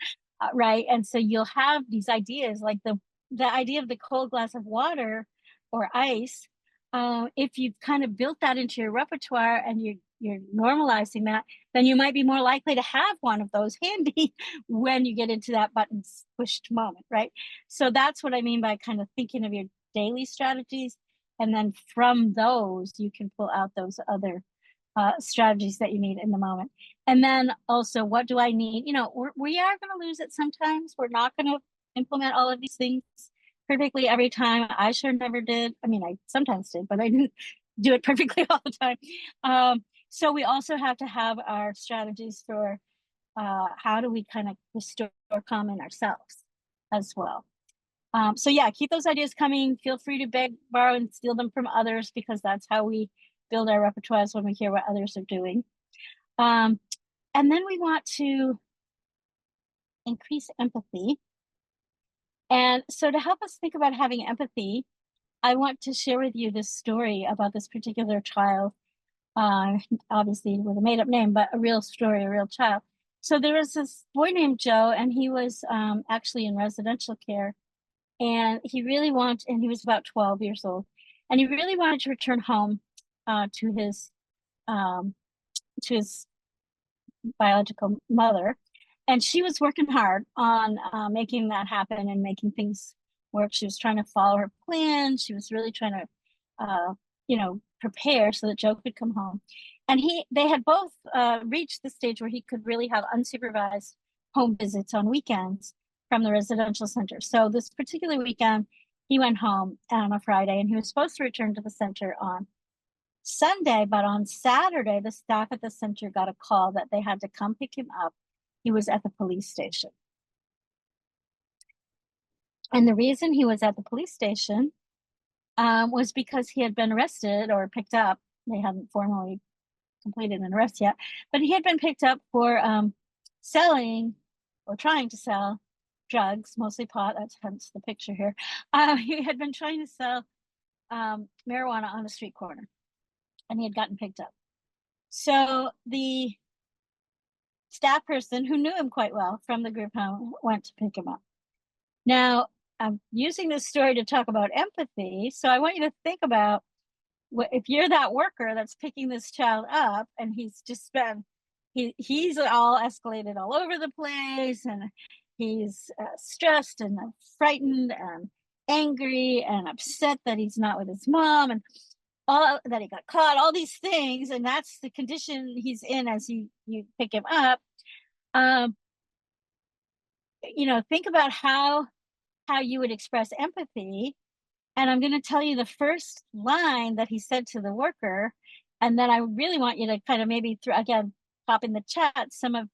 right? And so you'll have these ideas like the idea of the cold glass of water or ice. If you've kind of built that into your repertoire and you're normalizing that, then you might be more likely to have one of those handy when you get into that buttons pushed moment, right? So that's what I mean by kind of thinking of your daily strategies. And then from those, you can pull out those other strategies that you need in the moment. And then also, what do I need? We are going to lose it sometimes. We're not going to implement all of these things perfectly every time. I sure never did. I mean, I sometimes did, but I didn't do it perfectly all the time. So we also have to have our strategies for how do we kind of restore calm in ourselves as well. So yeah, keep those ideas coming. Feel free to beg, borrow, and steal them from others, because that's how we build our repertoires, when we hear what others are doing. And then we want to increase empathy. And so to help us think about having empathy, I want to share with you this story about this particular child, obviously with a made-up name, but a real story, a real child. So there was this boy named Joe, and he was actually in residential care. And he was about 12 years old, and he really wanted to return home to his biological mother. And she was working hard on making that happen and making things work. She was trying to follow her plan. She was really trying to, prepare so that Joe could come home. And they had both reached the stage where he could really have unsupervised home visits on weekends from the residential center. So this particular weekend, he went home on a Friday, and he was supposed to return to the center on Sunday, but on Saturday, the staff at the center got a call that they had to come pick him up. He was at the police station. And the reason he was at the police station was because he had been arrested or picked up. They hadn't formally completed an arrest yet, but he had been picked up for selling or trying to sell drugs, mostly pot. That's hence the picture here. He had been trying to sell marijuana on a street corner, and he had gotten picked up. So the staff person who knew him quite well from the group home went to pick him up. Now, I'm using this story to talk about empathy. So I want you to think about if you're that worker that's picking this child up and he's just been, he's all escalated all over the place, and he's stressed and frightened and angry and upset that he's not with his mom, and all that he got caught, all these things, and that's the condition he's in as you pick him up. Think about how you would express empathy. And I'm going to tell you the first line that he said to the worker, and then I really want you to kind of maybe again pop in the chat some of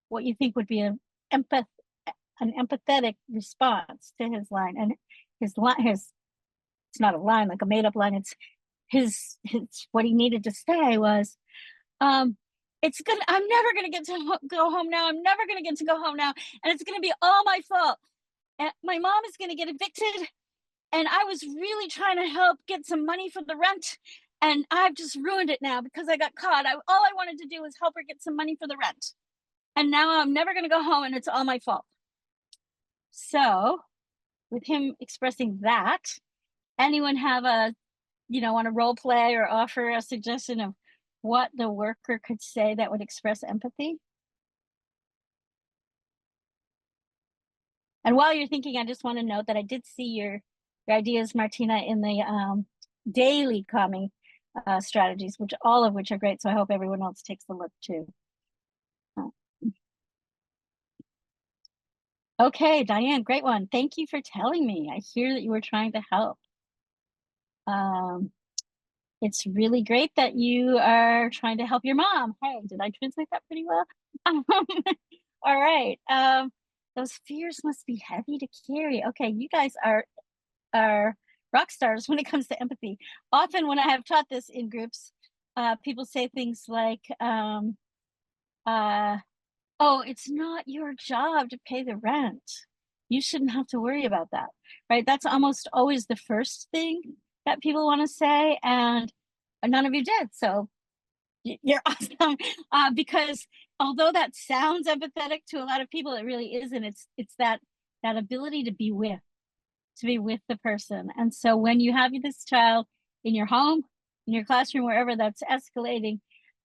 what you think would be an empathetic response to his line. And his it's not a line like a made-up line, it's his what he needed to say was, I'm never gonna get to go home now. I'm never gonna get to go home now, and it's gonna be all my fault. And my mom is gonna get evicted, and I was really trying to help get some money for the rent, and I've just ruined it now because I got caught. All I wanted to do was help her get some money for the rent, and now I'm never gonna go home, and it's all my fault. So, with him expressing that, anyone have want to role play or offer a suggestion of what the worker could say that would express empathy? And while you're thinking, I just want to note that I did see your ideas, Martina, in the daily calming strategies, all of which are great. So I hope everyone else takes a look too. Okay, Diane, great one. Thank you for telling me. I hear that you were trying to help. It's really great that you are trying to help your mom. Hey, did I translate that pretty well? All right. Those fears must be heavy to carry. Okay, you guys are rock stars when it comes to empathy. Often when I have taught this in groups, people say things like, oh, it's not your job to pay the rent. You shouldn't have to worry about that, right? That's almost always the first thing that people want to say, and none of you did. So you're awesome, because although that sounds empathetic to a lot of people, it really isn't. It's that ability to be with the person. And so when you have this child in your home, in your classroom, wherever that's escalating,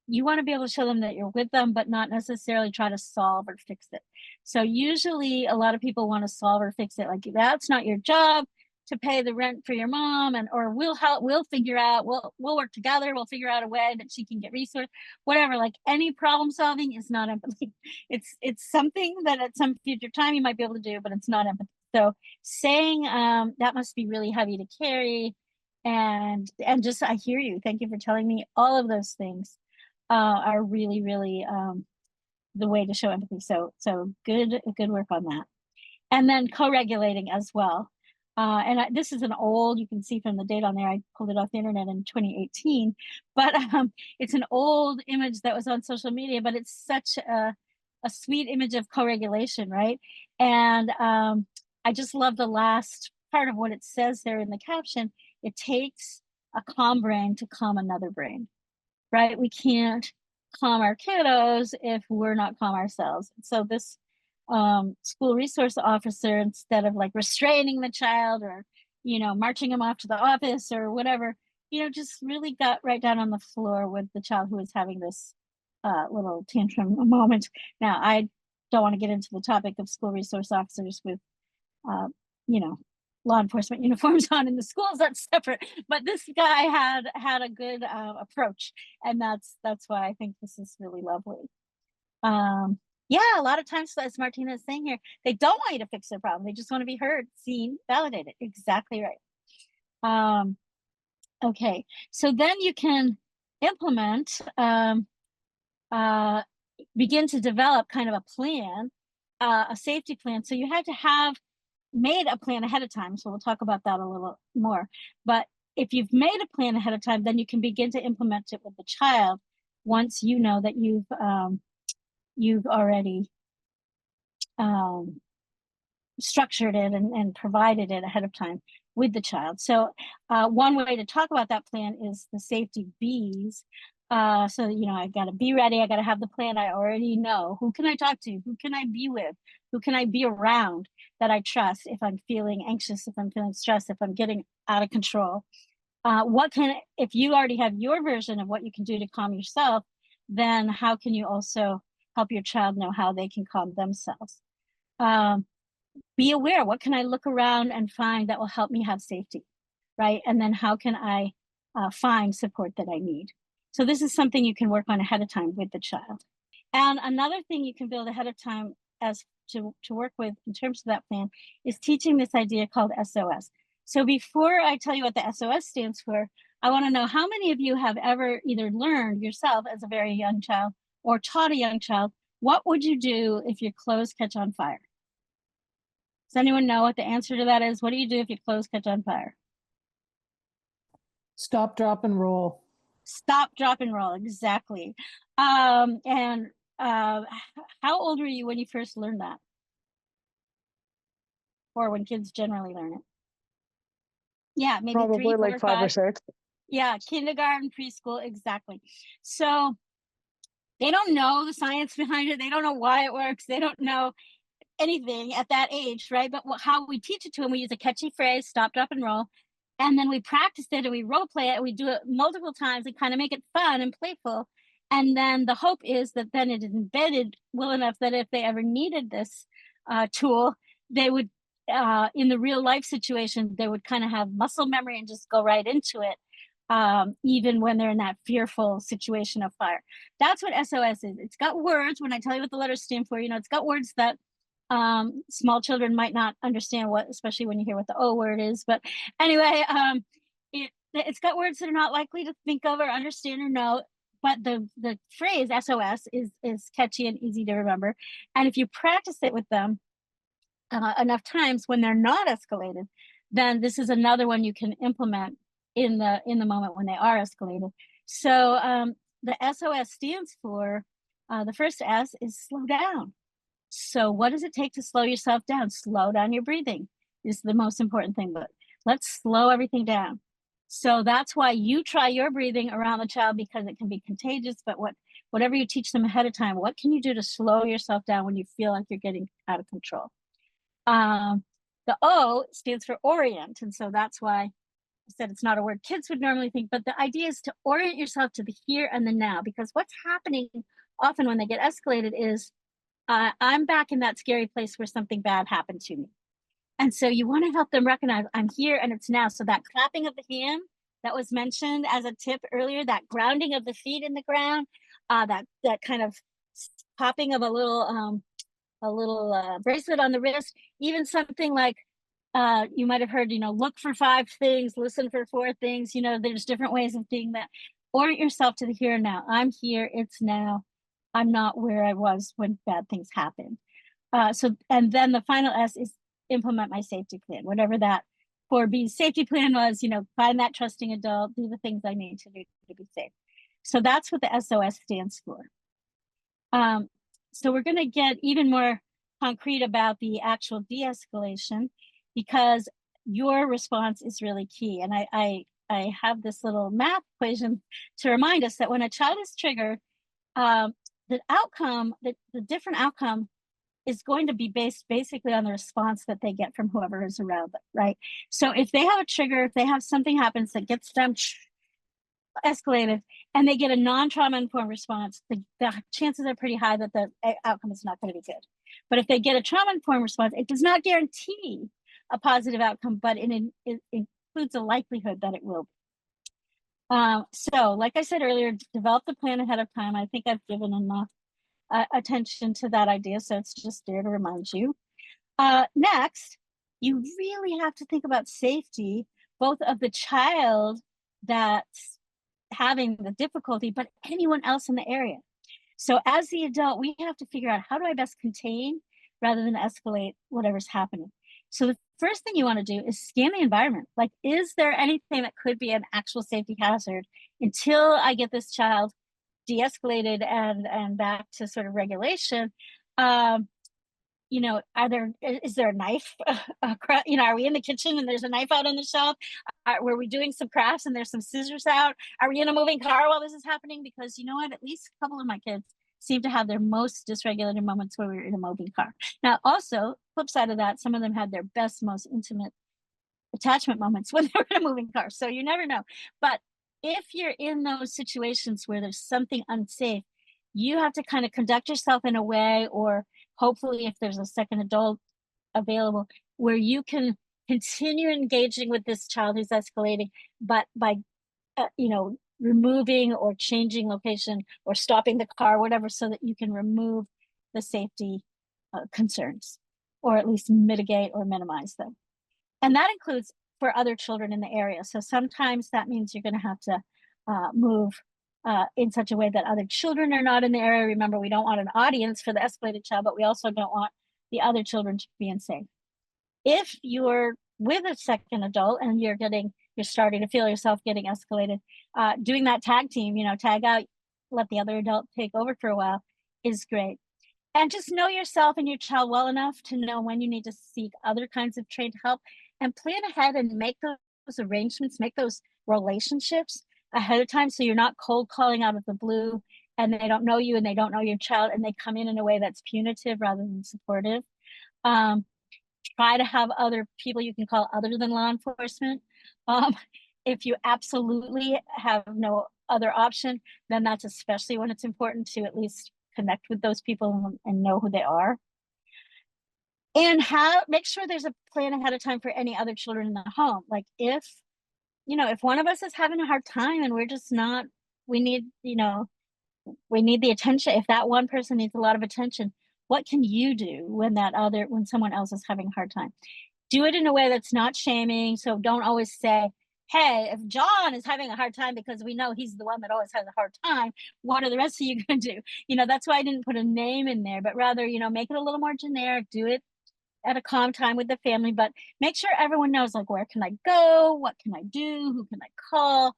you want to be able to show them that you're with them, but not necessarily try to solve or fix it. So usually a lot of people want to solve or fix it. Like, that's not your job to pay the rent for your mom, or we'll help, we'll figure out, we'll work together, we'll figure out a way that she can get resources, whatever. Like, any problem solving is not empathy. It's something that at some future time you might be able to do, but it's not empathy. So saying that must be really heavy to carry, and just, I hear you. Thank you for telling me all of those things are really, really the way to show empathy. So good work on that. And then co-regulating as well. This is an old, you can see from the date on there, I pulled it off the internet in 2018, but it's an old image that was on social media, but it's such a sweet image of co-regulation, right? And I just love the last part of what it says there in the caption. It takes a calm brain to calm another brain, right? We can't calm our kiddos if we're not calm ourselves. So this school resource officer, instead of like restraining the child or, marching him off to the office or whatever, just really got right down on the floor with the child who was having this little tantrum moment. Now, I don't want to get into the topic of school resource officers with, law enforcement uniforms on in the schools. That's separate. But this guy had a good approach, and that's why I think this is really lovely. Yeah, a lot of times, as Martina is saying here, they don't want you to fix their problem. They just want to be heard, seen, validated. Exactly right. Okay, so then you can implement, begin to develop kind of a plan, a safety plan. So you have to have made a plan ahead of time. So we'll talk about that a little more. But if you've made a plan ahead of time, then you can begin to implement it with the child once you know that you've already structured it and provided it ahead of time with the child. So one way to talk about that plan is the safety Bs. So, I got to be ready. I got to have the plan. I already know. Who can I talk to? Who can I be with? Who can I be around that I trust if I'm feeling anxious, if I'm feeling stressed, if I'm getting out of control? If you already have your version of what you can do to calm yourself, then how can you also help your child know how they can calm themselves? Be aware, what can I look around and find that will help me have safety, right? And then how can I find support that I need? So this is something you can work on ahead of time with the child. And another thing you can build ahead of time as to work with in terms of that plan is teaching this idea called SOS. So before I tell you what the SOS stands for, I want to know how many of you have ever either learned yourself as a very young child or taught a young child, what would you do if your clothes catch on fire? Does anyone know what the answer to that is? What do you do if your clothes catch on fire? Stop, drop, and roll. Stop, drop, and roll, exactly. How old were you when you first learned that? Or when kids generally learn it? Yeah, maybe Probably 3, 4, like 5 or 6. Yeah, kindergarten, preschool, exactly. So they don't know the science behind it. They don't know why it works. They don't know anything at that age, right? But how we teach it to them, we use a catchy phrase, stop, drop, and roll. And then we practice it and we role play it. And we do it multiple times and kind of make it fun and playful. And then the hope is that then it is embedded well enough that if they ever needed this tool, they would, in the real life situation, they would kind of have muscle memory and just go right into it. Even when they're in that fearful situation of fire. That's what SOS is. It's got words. When I tell you what the letters stand for, it's got words that small children might not understand, what, especially when you hear what the O word is. But anyway, it's got words that are not likely to think of or understand or know. But the phrase SOS is catchy and easy to remember. And if you practice it with them enough times when they're not escalated, then this is another one you can implement in the moment when they are escalated. So the SOS stands for, the first S is slow down. So what does it take to slow yourself down? Slow down your breathing is the most important thing, but let's slow everything down. So that's why you try your breathing around the child, because it can be contagious, but whatever you teach them ahead of time, what can you do to slow yourself down when you feel like you're getting out of control? The O stands for orient. And so that's why I said it's not a word kids would normally think, but the idea is to orient yourself to the here and the now, because what's happening often when they get escalated is, I'm back in that scary place where something bad happened to me. And so you want to help them recognize I'm here and it's now. So that clapping of the hand that was mentioned as a tip earlier, that grounding of the feet in the ground, that kind of popping of a little bracelet on the wrist, even something like you might have heard, look for 5 things, listen for 4 things. There's different ways of doing that. Orient yourself to the here and now. I'm here, it's now. I'm not where I was when bad things happened. And then the final S is implement my safety plan, whatever that 4B safety plan was, find that trusting adult, do the things I need to do to be safe. So that's what the SOS stands for. So we're going to get even more concrete about the actual de-escalation, because your response is really key. And I have this little math equation to remind us that when a child is triggered, the outcome, the different outcome is going to be based basically on the response that they get from whoever is around them, right? So if they have a trigger, if they have something happens that gets them escalated and they get a non-trauma informed response, the chances are pretty high that the outcome is not going to be good. But if they get a trauma informed response, it does not guarantee a positive outcome, but it includes a likelihood that it will be. So like I said earlier, develop the plan ahead of time. I think I've given enough attention to that idea, so it's just there to remind you. Next, you really have to think about safety, both of the child that's having the difficulty, but anyone else in the area. So as the adult, we have to figure out, how do I best contain rather than escalate whatever's happening? So the first thing you want to do is scan the environment. Like, is there anything that could be an actual safety hazard until I get this child de-escalated and back to sort of regulation? Is there a knife? Are we in the kitchen and there's a knife out on the shelf? Were we doing some crafts and there's some scissors out? Are we in a moving car while this is happening? Because you know what, at least a couple of my kids seem to have their most dysregulated moments when we were in a moving car. Now, also, flip side of that, some of them had their best, most intimate attachment moments when they were in a moving car. So you never know. But if you're in those situations where there's something unsafe, you have to kind of conduct yourself in a way, or hopefully if there's a second adult available, where you can continue engaging with this child who's escalating, but by removing or changing location or stopping the car, whatever, so that you can remove the safety concerns, or at least mitigate or minimize them. And that includes for other children in the area. So sometimes that means you're going to have to move in such a way that other children are not in the area. Remember, we don't want an audience for the escalated child, but we also don't want the other children to be unsafe. If you're with a second adult and you're starting to feel yourself getting escalated, doing that tag team, tag out, let the other adult take over for a while, is great. And just know yourself and your child well enough to know when you need to seek other kinds of trained help, and plan ahead and make those arrangements, make those relationships ahead of time, so you're not cold calling out of the blue and they don't know you and they don't know your child and they come in a way that's punitive rather than supportive. Try to have other people you can call other than law enforcement. If you absolutely have no other option, then that's especially when it's important to at least connect with those people and know who they are. And make sure there's a plan ahead of time for any other children in the home. Like if one of us is having a hard time and we're just not, we need the attention. If that one person needs a lot of attention, what can you do when someone else is having a hard time? Do it in a way that's not shaming. So don't always say, hey, if John is having a hard time because we know he's the one that always has a hard time, what are the rest of you going to do? That's why I didn't put a name in there, but rather, make it a little more generic. Do it at a calm time with the family, but make sure everyone knows, like, where can I go? What can I do? Who can I call?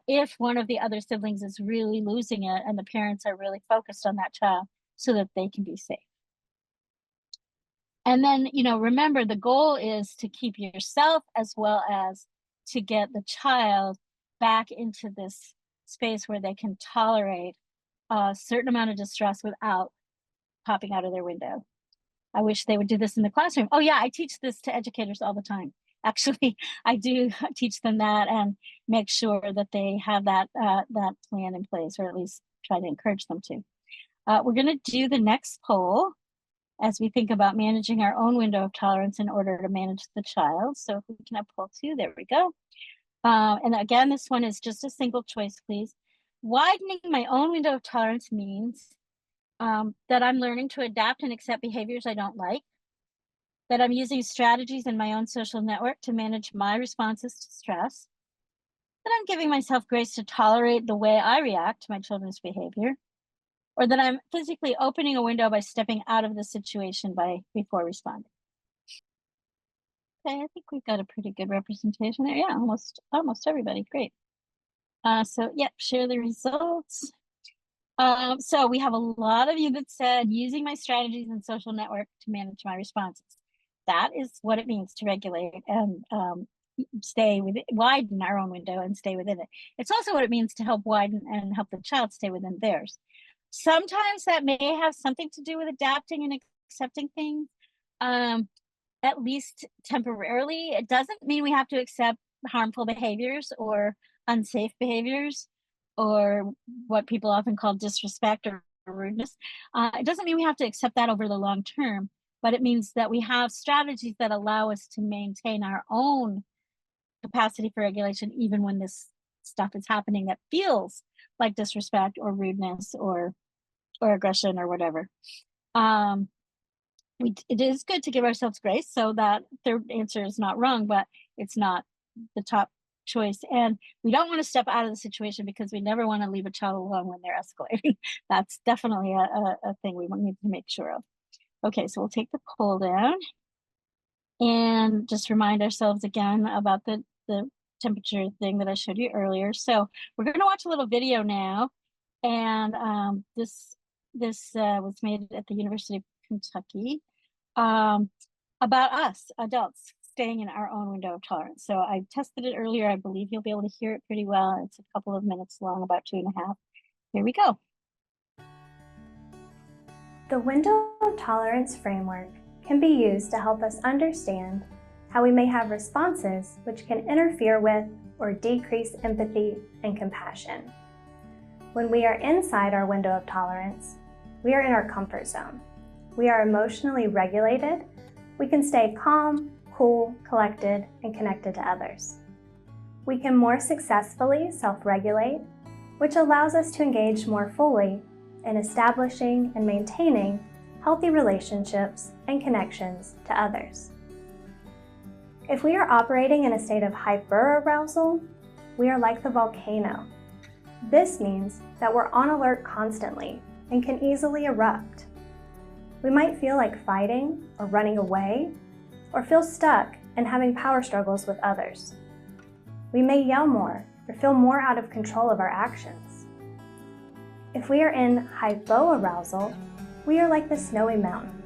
If one of the other siblings is really losing it and the parents are really focused on that child so that they can be safe. And then, remember, the goal is to keep yourself as well as to get the child back into this space where they can tolerate a certain amount of distress without popping out of their window. I wish they would do this in the classroom. Oh yeah, I teach this to educators all the time. Actually, I do teach them that and make sure that they have that plan in place, or at least try to encourage them to. We're going to do the next poll as we think about managing our own window of tolerance in order to manage the child. So if we can have poll 2, there we go. And again, this one is just a single choice, please. Widening my own window of tolerance means that I'm learning to adapt and accept behaviors I don't like, that I'm using strategies in my own social network to manage my responses to stress, that I'm giving myself grace to tolerate the way I react to my children's behavior, or that I'm physically opening a window by stepping out of the situation before responding. Okay, I think we've got a pretty good representation there. Yeah, almost everybody. Great. So yeah, share the results. So we have a lot of you that said using my strategies and social network to manage my responses. That is what it means to regulate and widen our own window and stay within it. It's also what it means to help widen and help the child stay within theirs. Sometimes that may have something to do with adapting and accepting things, at least temporarily. It doesn't mean we have to accept harmful behaviors or unsafe behaviors, or what people often call disrespect or rudeness. It doesn't mean we have to accept that over the long term, but it means that we have strategies that allow us to maintain our own capacity for regulation, even when this stuff is happening that feels like disrespect or rudeness or aggression or whatever. It is good to give ourselves grace, so that third answer is not wrong, but it's not the top choice. And we don't want to step out of the situation because we never want to leave a child alone when they're escalating. That's definitely a thing we need to make sure of. Okay, so we'll take the poll down and just remind ourselves again about the temperature thing that I showed you earlier. So we're going to watch a little video now, and this was made at the University of Kentucky about us adults staying in our own window of tolerance. So I tested it earlier. I believe you'll be able to hear it pretty well. It's a couple of minutes long, about 2.5. Here we go. The window of tolerance framework can be used to help us understand how we may have responses which can interfere with or decrease empathy and compassion. When we are inside our window of tolerance, we are in our comfort zone. We are emotionally regulated. We can stay calm, cool, collected, and connected to others. We can more successfully self-regulate, which allows us to engage more fully in establishing and maintaining healthy relationships and connections to others. If we are operating in a state of hyperarousal, we are like the volcano. This means that we're on alert constantly and can easily erupt. We might feel like fighting or running away, or feel stuck and having power struggles with others. We may yell more or feel more out of control of our actions. If we are in hypoarousal, we are like the snowy mountain.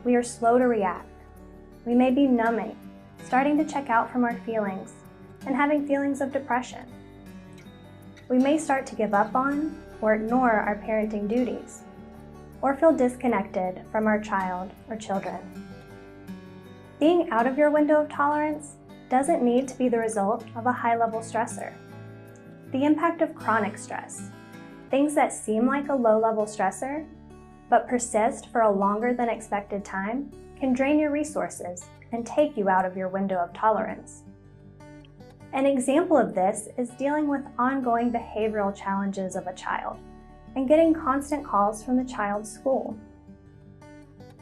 We are slow to react. We may be numbing, starting to check out from our feelings, and having feelings of depression. We may start to give up on or ignore our parenting duties, or feel disconnected from our child or children. Being out of your window of tolerance doesn't need to be the result of a high-level stressor. The impact of chronic stress, things that seem like a low-level stressor, but persist for a longer than expected time, can drain your resources and take you out of your window of tolerance. An example of this is dealing with ongoing behavioral challenges of a child and getting constant calls from the child's school.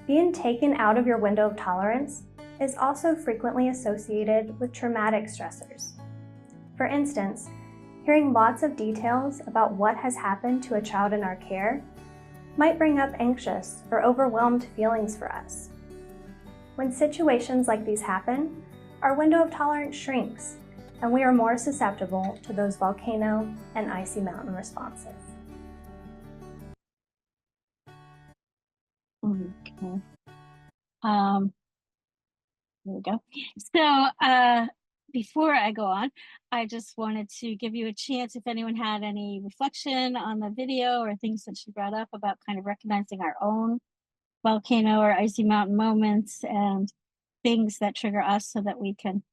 Being taken out of your window of tolerance is also frequently associated with traumatic stressors. For instance, hearing lots of details about what has happened to a child in our care might bring up anxious or overwhelmed feelings for us. When situations like these happen, our window of tolerance shrinks, and we are more susceptible to those volcano and icy mountain responses. Okay. There we go. So before I go on, I just wanted to give you a chance if anyone had any reflection on the video or things that she brought up about kind of recognizing our own volcano or icy mountain moments and things that trigger us so that we can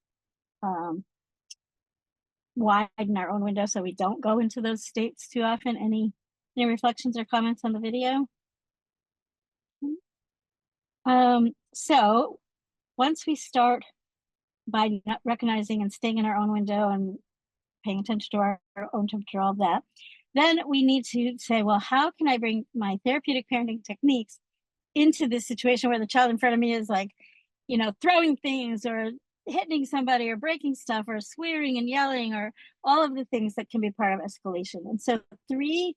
widen our own window so we don't go into those states too often. Any reflections or comments on the video? So once we start by not recognizing and staying in our own window and paying attention to our own temperature, all of that, then we need to say, well, how can I bring my therapeutic parenting techniques into this situation where the child in front of me is like, you know, throwing things or hitting somebody or breaking stuff or swearing and yelling or all of the things that can be part of escalation. And so 3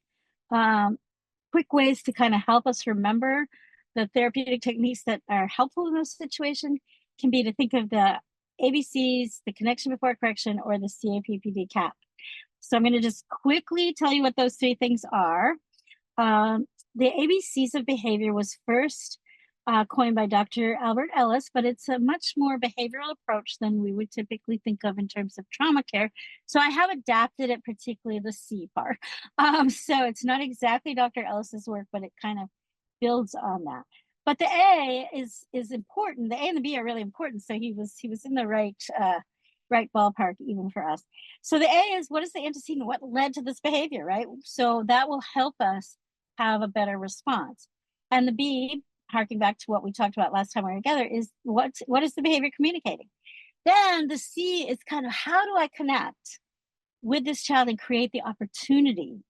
quick ways to kind of help us remember the therapeutic techniques that are helpful in those situations can be to think of the ABCs, the connection before correction, or the CAPPD CAP. So I'm going to just quickly tell you what those 3 things are. The ABCs of behavior was first coined by Dr. Albert Ellis, but it's a much more behavioral approach than we would typically think of in terms of trauma care. So I have adapted it, particularly the C part. So it's not exactly Dr. Ellis's work, but it kind of builds on that. But the A is important. The A and the B are really important. So he was in the right ballpark even for us. So the A is, what is the antecedent? What led to this behavior, right? So that will help us have a better response. And the B, harking back to what we talked about last time we were together, is what is the behavior communicating? Then the C is kind of, how do I connect with this child and create the opportunity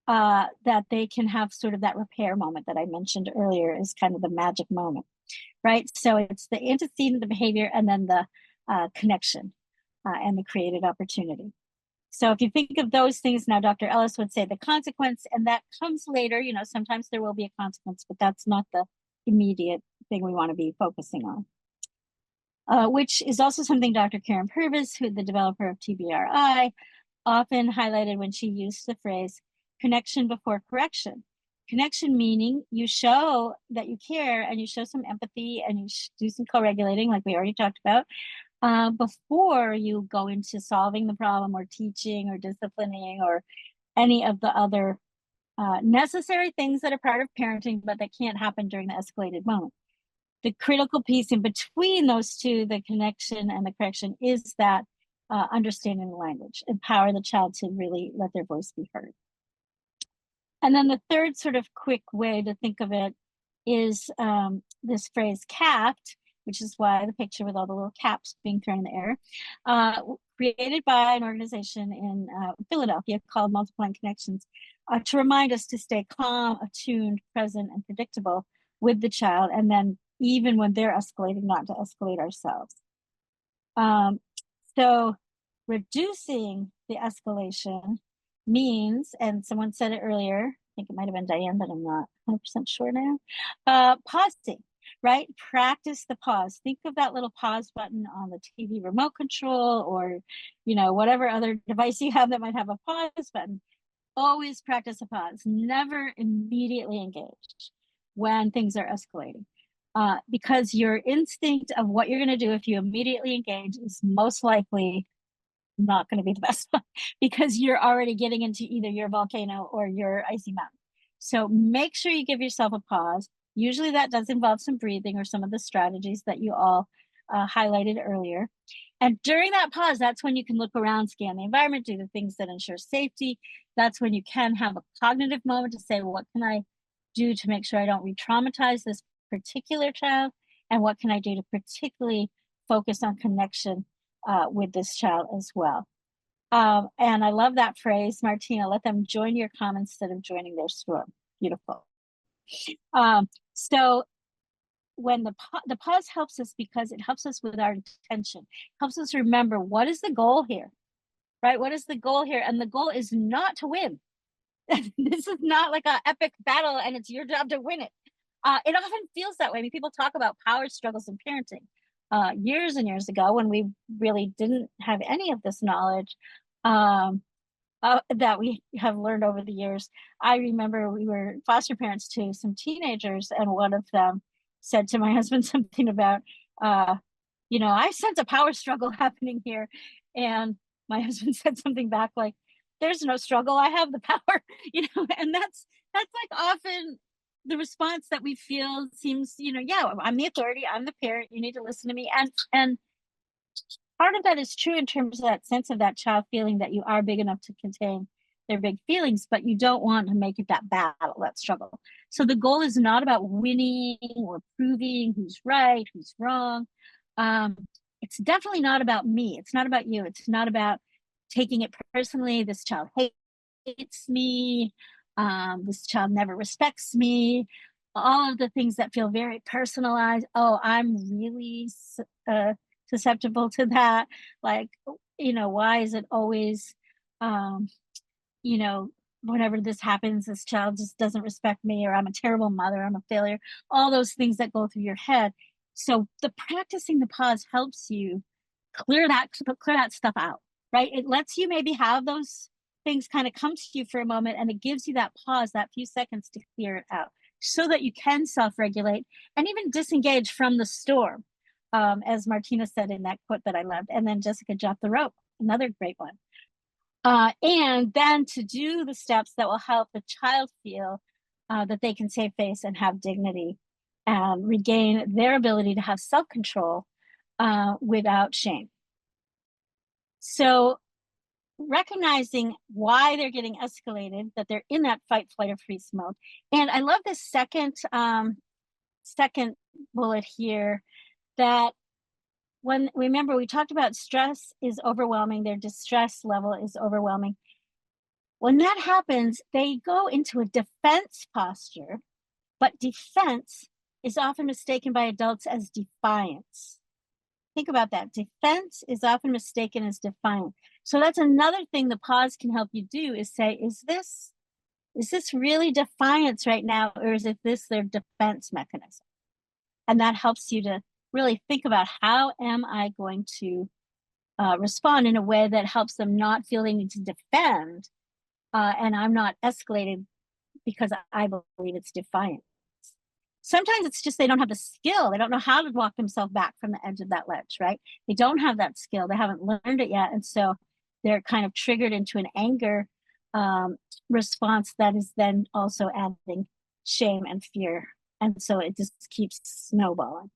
that they can have sort of that repair moment that I mentioned earlier is kind of the magic moment, right? So it's the antecedent, the behavior, and then the connection and the created opportunity. So if you think of those things, now Dr. Ellis would say the consequence, and that comes later, you know, sometimes there will be a consequence, but that's not the immediate thing we want to be focusing on. Which is also something Dr. Karen Purvis, who the developer of TBRI, often highlighted when she used the phrase connection before correction. Connection meaning you show that you care and you show some empathy and you do some co-regulating like we already talked about before you go into solving the problem or teaching or disciplining or any of the other necessary things that are part of parenting, but that can't happen during the escalated moment. The critical piece in between those two, the connection and the correction, is that understanding the language, empower the child to really let their voice be heard. And then the third sort of quick way to think of it is this phrase capped, which is why the picture with all the little caps being thrown in the air, created by an organization in Philadelphia called Multiplying Connections, to remind us to stay calm, attuned, present, and predictable with the child, and then even when they're escalating, not to escalate ourselves. So reducing the escalation means, and someone said it earlier, I think it might have been Diane, but I'm not 100% sure now, pausing, right? Practice the pause. Think of that little pause button on the TV remote control, or, you know, whatever other device you have that might have a pause button. Always practice a pause. Never immediately engage when things are escalating. Because your instinct of what you're going to do if you immediately engage is most likely not going to be the best one, because you're already getting into either your volcano or your icy mountain. So make sure you give yourself a pause. Usually that does involve some breathing or some of the strategies that you all highlighted earlier. And during that pause, that's when you can look around, scan the environment, do the things that ensure safety. That's when you can have a cognitive moment to say, well, what can I do to make sure I don't re-traumatize this particular child, and what can I do to particularly focus on connection with this child as well. And I love that phrase, Martina, let them join your calm instead of joining their storm. Beautiful. So when the pause helps us because it helps us with our intention, helps us remember what is the goal here, right? What is the goal here? And the goal is not to win. This is not like an epic battle and it's your job to win it. It often feels that way. I mean, people talk about power struggles in parenting years and years ago when we really didn't have any of this knowledge that we have learned over the years. I remember we were foster parents to some teenagers, and one of them said to my husband something about, you know, I sense a power struggle happening here. And my husband said something back like, there's no struggle, I have the power, you know, and that's like often the response that we feel seems, you know, yeah, I'm the authority, I'm the parent, you need to listen to me. And part of that is true in terms of that sense of that child feeling that you are big enough to contain their big feelings, but you don't want to make it that battle, that struggle. So the goal is not about winning or proving who's right, who's wrong. It's definitely not about me. It's not about you. It's not about taking it personally. This child hates me. This child never respects me. All of the things that feel very personalized. Oh, I'm really susceptible to that. Like, you know, why is it always, you know, whenever this happens, this child just doesn't respect me, or I'm a terrible mother, I'm a failure, all those things that go through your head. So the practicing the pause helps you clear that stuff out, right? It lets you maybe have those things kind of come to you for a moment, and it gives you that pause, that few seconds to clear it out so that you can self-regulate and even disengage from the storm, as Martina said in that quote that I loved. And then Jessica dropped the rope, another great one. And then to do the steps that will help the child feel that they can save face and have dignity and regain their ability to have self-control without shame. So recognizing why they're getting escalated, that they're in that fight, flight, or freeze mode. And I love this second bullet here, that remember we talked about stress is overwhelming, their distress level is overwhelming. When that happens, they go into a defense posture, but defense is often mistaken by adults as defiance. Think about that. Defense is often mistaken as defiant. So that's another thing the pause can help you do, is say, is this really defiance right now, or is this their defense mechanism? And that helps you to really think about, how am I going to respond in a way that helps them not feel they need to defend, and I'm not escalated because I believe it's defiant. Sometimes it's just they don't have the skill. They don't know how to walk themselves back from the edge of that ledge, right? They don't have that skill. They haven't learned it yet. And so they're kind of triggered into an anger response that is then also adding shame and fear. And so it just keeps snowballing.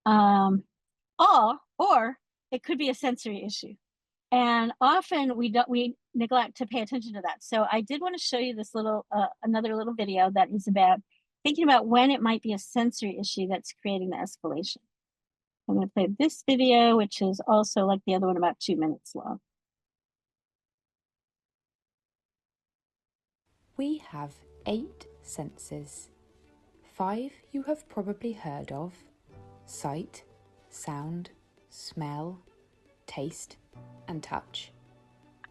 Or it could be a sensory issue. And often we neglect to pay attention to that. So I did want to show you this little, another little video that is about thinking about when it might be a sensory issue that's creating the escalation. I'm going to play this video, which is also like the other one, about 2 minutes long. We have 8 senses. 5 you have probably heard of: sight, sound, smell, taste, and touch,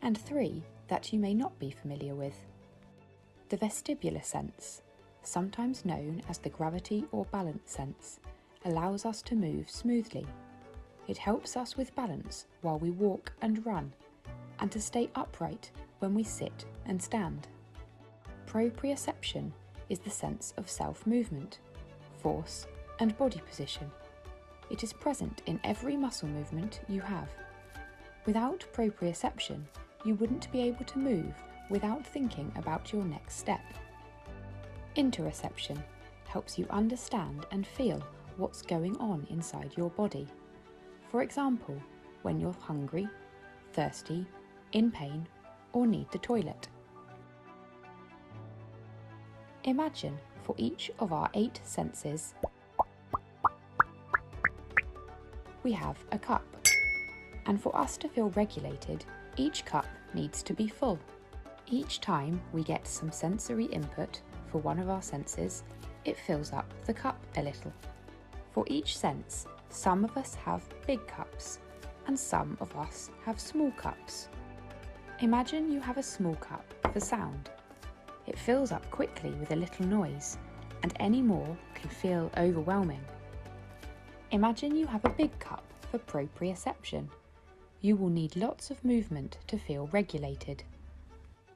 and 3 that you may not be familiar with. The vestibular sense, sometimes known as the gravity or balance sense, allows us to move smoothly. It helps us with balance while we walk and run, and to stay upright when we sit and stand. Proprioception is the sense of self-movement, force, and body position. It is present in every muscle movement you have. Without proprioception, you wouldn't be able to move without thinking about your next step. Interoception helps you understand and feel what's going on inside your body. For example, when you're hungry, thirsty, in pain, or need the toilet. Imagine for each of our 8 senses, we have a cup. And for us to feel regulated, each cup needs to be full. Each time we get some sensory input for one of our senses, it fills up the cup a little. For each sense, some of us have big cups, and some of us have small cups. Imagine you have a small cup for sound. It fills up quickly with a little noise, and any more can feel overwhelming. Imagine you have a big cup for proprioception. You will need lots of movement to feel regulated.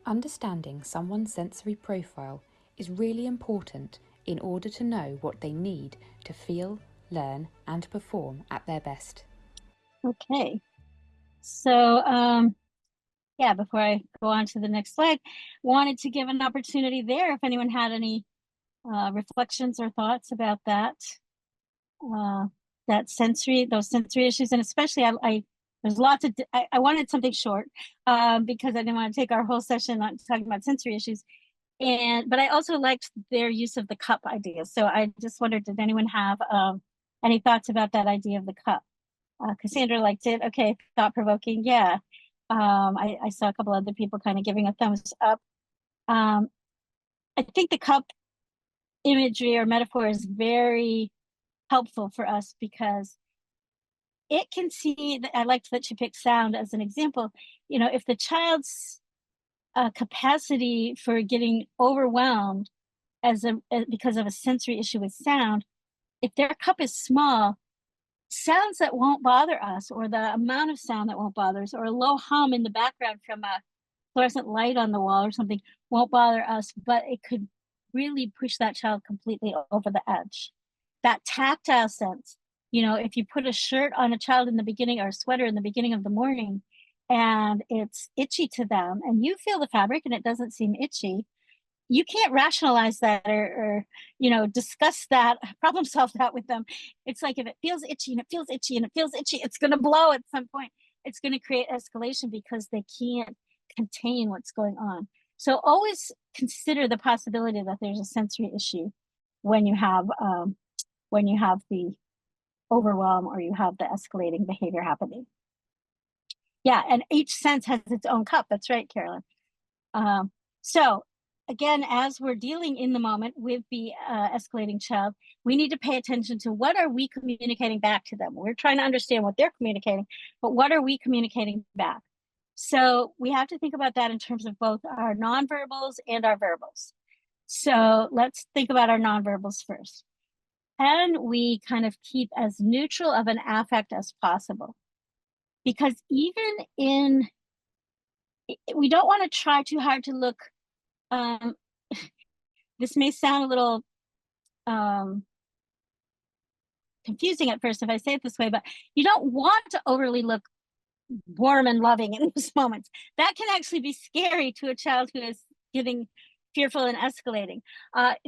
Understanding someone's sensory profile is really important in order to know what they need to feel, learn, and perform at their best. Okay, so yeah, before I go on to the next slide, wanted to give an opportunity there if anyone had any reflections or thoughts about that, those sensory issues. And especially there's lots of, I wanted something short because I didn't want to take our whole session on talking about sensory issues. But I also liked their use of the cup idea. So I just wondered, did anyone have any thoughts about that idea of the cup? Cassandra liked it. Okay, thought-provoking, yeah. I saw a couple other people kind of giving a thumbs up. I think the cup imagery or metaphor is very helpful for us because it can see that. I liked that you picked sound as an example. You know, if the child's capacity for getting overwhelmed because of a sensory issue with sound, if their cup is small, sounds that won't bother us, or the amount of sound that won't bother us, or a low hum in the background from a fluorescent light on the wall or something won't bother us, but it could really push that child completely over the edge. That tactile sense, you know, if you put a shirt on a child in the beginning or a sweater in the beginning of the morning and it's itchy to them and you feel the fabric and it doesn't seem itchy, you can't rationalize that or you know, discuss that, problem solve that with them. It's like if it feels itchy and it feels itchy and it feels itchy, it's going to blow at some point. It's going to create escalation because they can't contain what's going on. So always consider the possibility that there's a sensory issue when you have the overwhelm or you have the escalating behavior happening. Yeah, and each sense has its own cup. That's right, Carolyn. So again, as we're dealing in the moment with the escalating child, we need to pay attention to what are we communicating back to them. We're trying to understand what they're communicating, but what are we communicating back? So we have to think about that in terms of both our nonverbals and our verbals. So let's think about our nonverbals first. And we kind of keep as neutral of an affect as possible. Because even we don't want to try too hard to look, this may sound a little confusing at first if I say it this way, but you don't want to overly look warm and loving in those moments. That can actually be scary to a child who is getting fearful and escalating.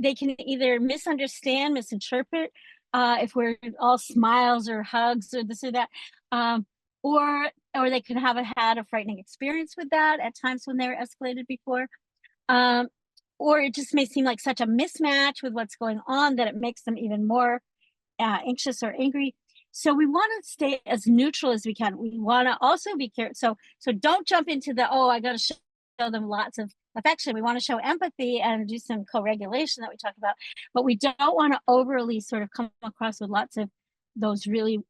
They can either misunderstand, misinterpret, if we're all smiles or hugs or this or that, or they can have had a frightening experience with that at times when they were escalated before. Or it just may seem like such a mismatch with what's going on that it makes them even more anxious or angry. So we want to stay as neutral as we can. We want to also be careful. So don't jump into the, oh, I got to show them lots of affection. We want to show empathy and do some co-regulation that we talked about, but we don't want to overly sort of come across with lots of those really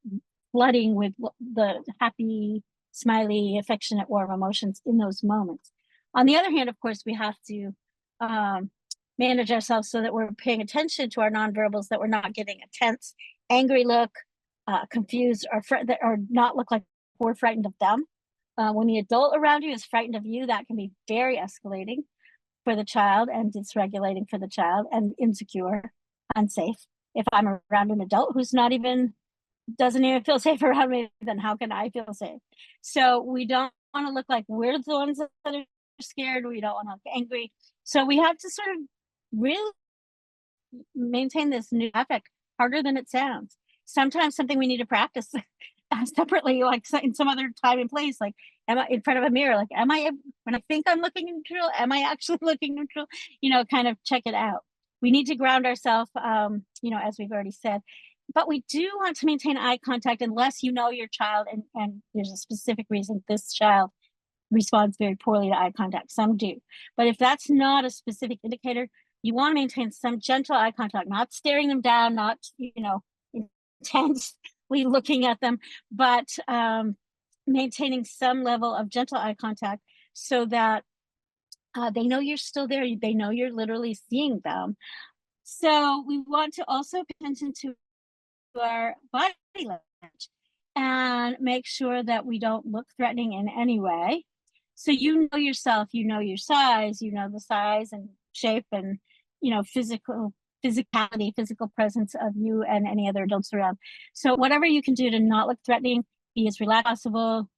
flooding with the happy, smiley, affectionate, warm emotions in those moments. On the other hand, of course, we have to manage ourselves so that we're paying attention to our nonverbals, that we're not getting a tense, angry look, confused, or not look like we're frightened of them. When the adult around you is frightened of you, that can be very escalating for the child and dysregulating for the child and insecure, unsafe. If I'm around an adult who's doesn't even feel safe around me, then how can I feel safe? So we don't want to look like we're the ones that are scared. We don't want to look angry. So we have to sort of really maintain this new affect, harder than it sounds. Sometimes something we need to practice separately, like in some other time and place, like am I in front of a mirror, like when I think I'm looking neutral, am I actually looking neutral? Kind of check it out. We need to ground ourselves, as we've already said, but we do want to maintain eye contact unless you know your child and there's a specific reason this child responds very poorly to eye contact. Some do, but if that's not a specific indicator, you want to maintain some gentle eye contact, not staring them down, not intensely looking at them, but maintaining some level of gentle eye contact so that they know you're still there. They know you're literally seeing them. So we want to also pay attention to our body language and make sure that we don't look threatening in any way. So you know yourself, you know your size, you know the size and shape and physicality, physical presence of you and any other adults around. So whatever you can do to not look threatening, be as relaxed as possible.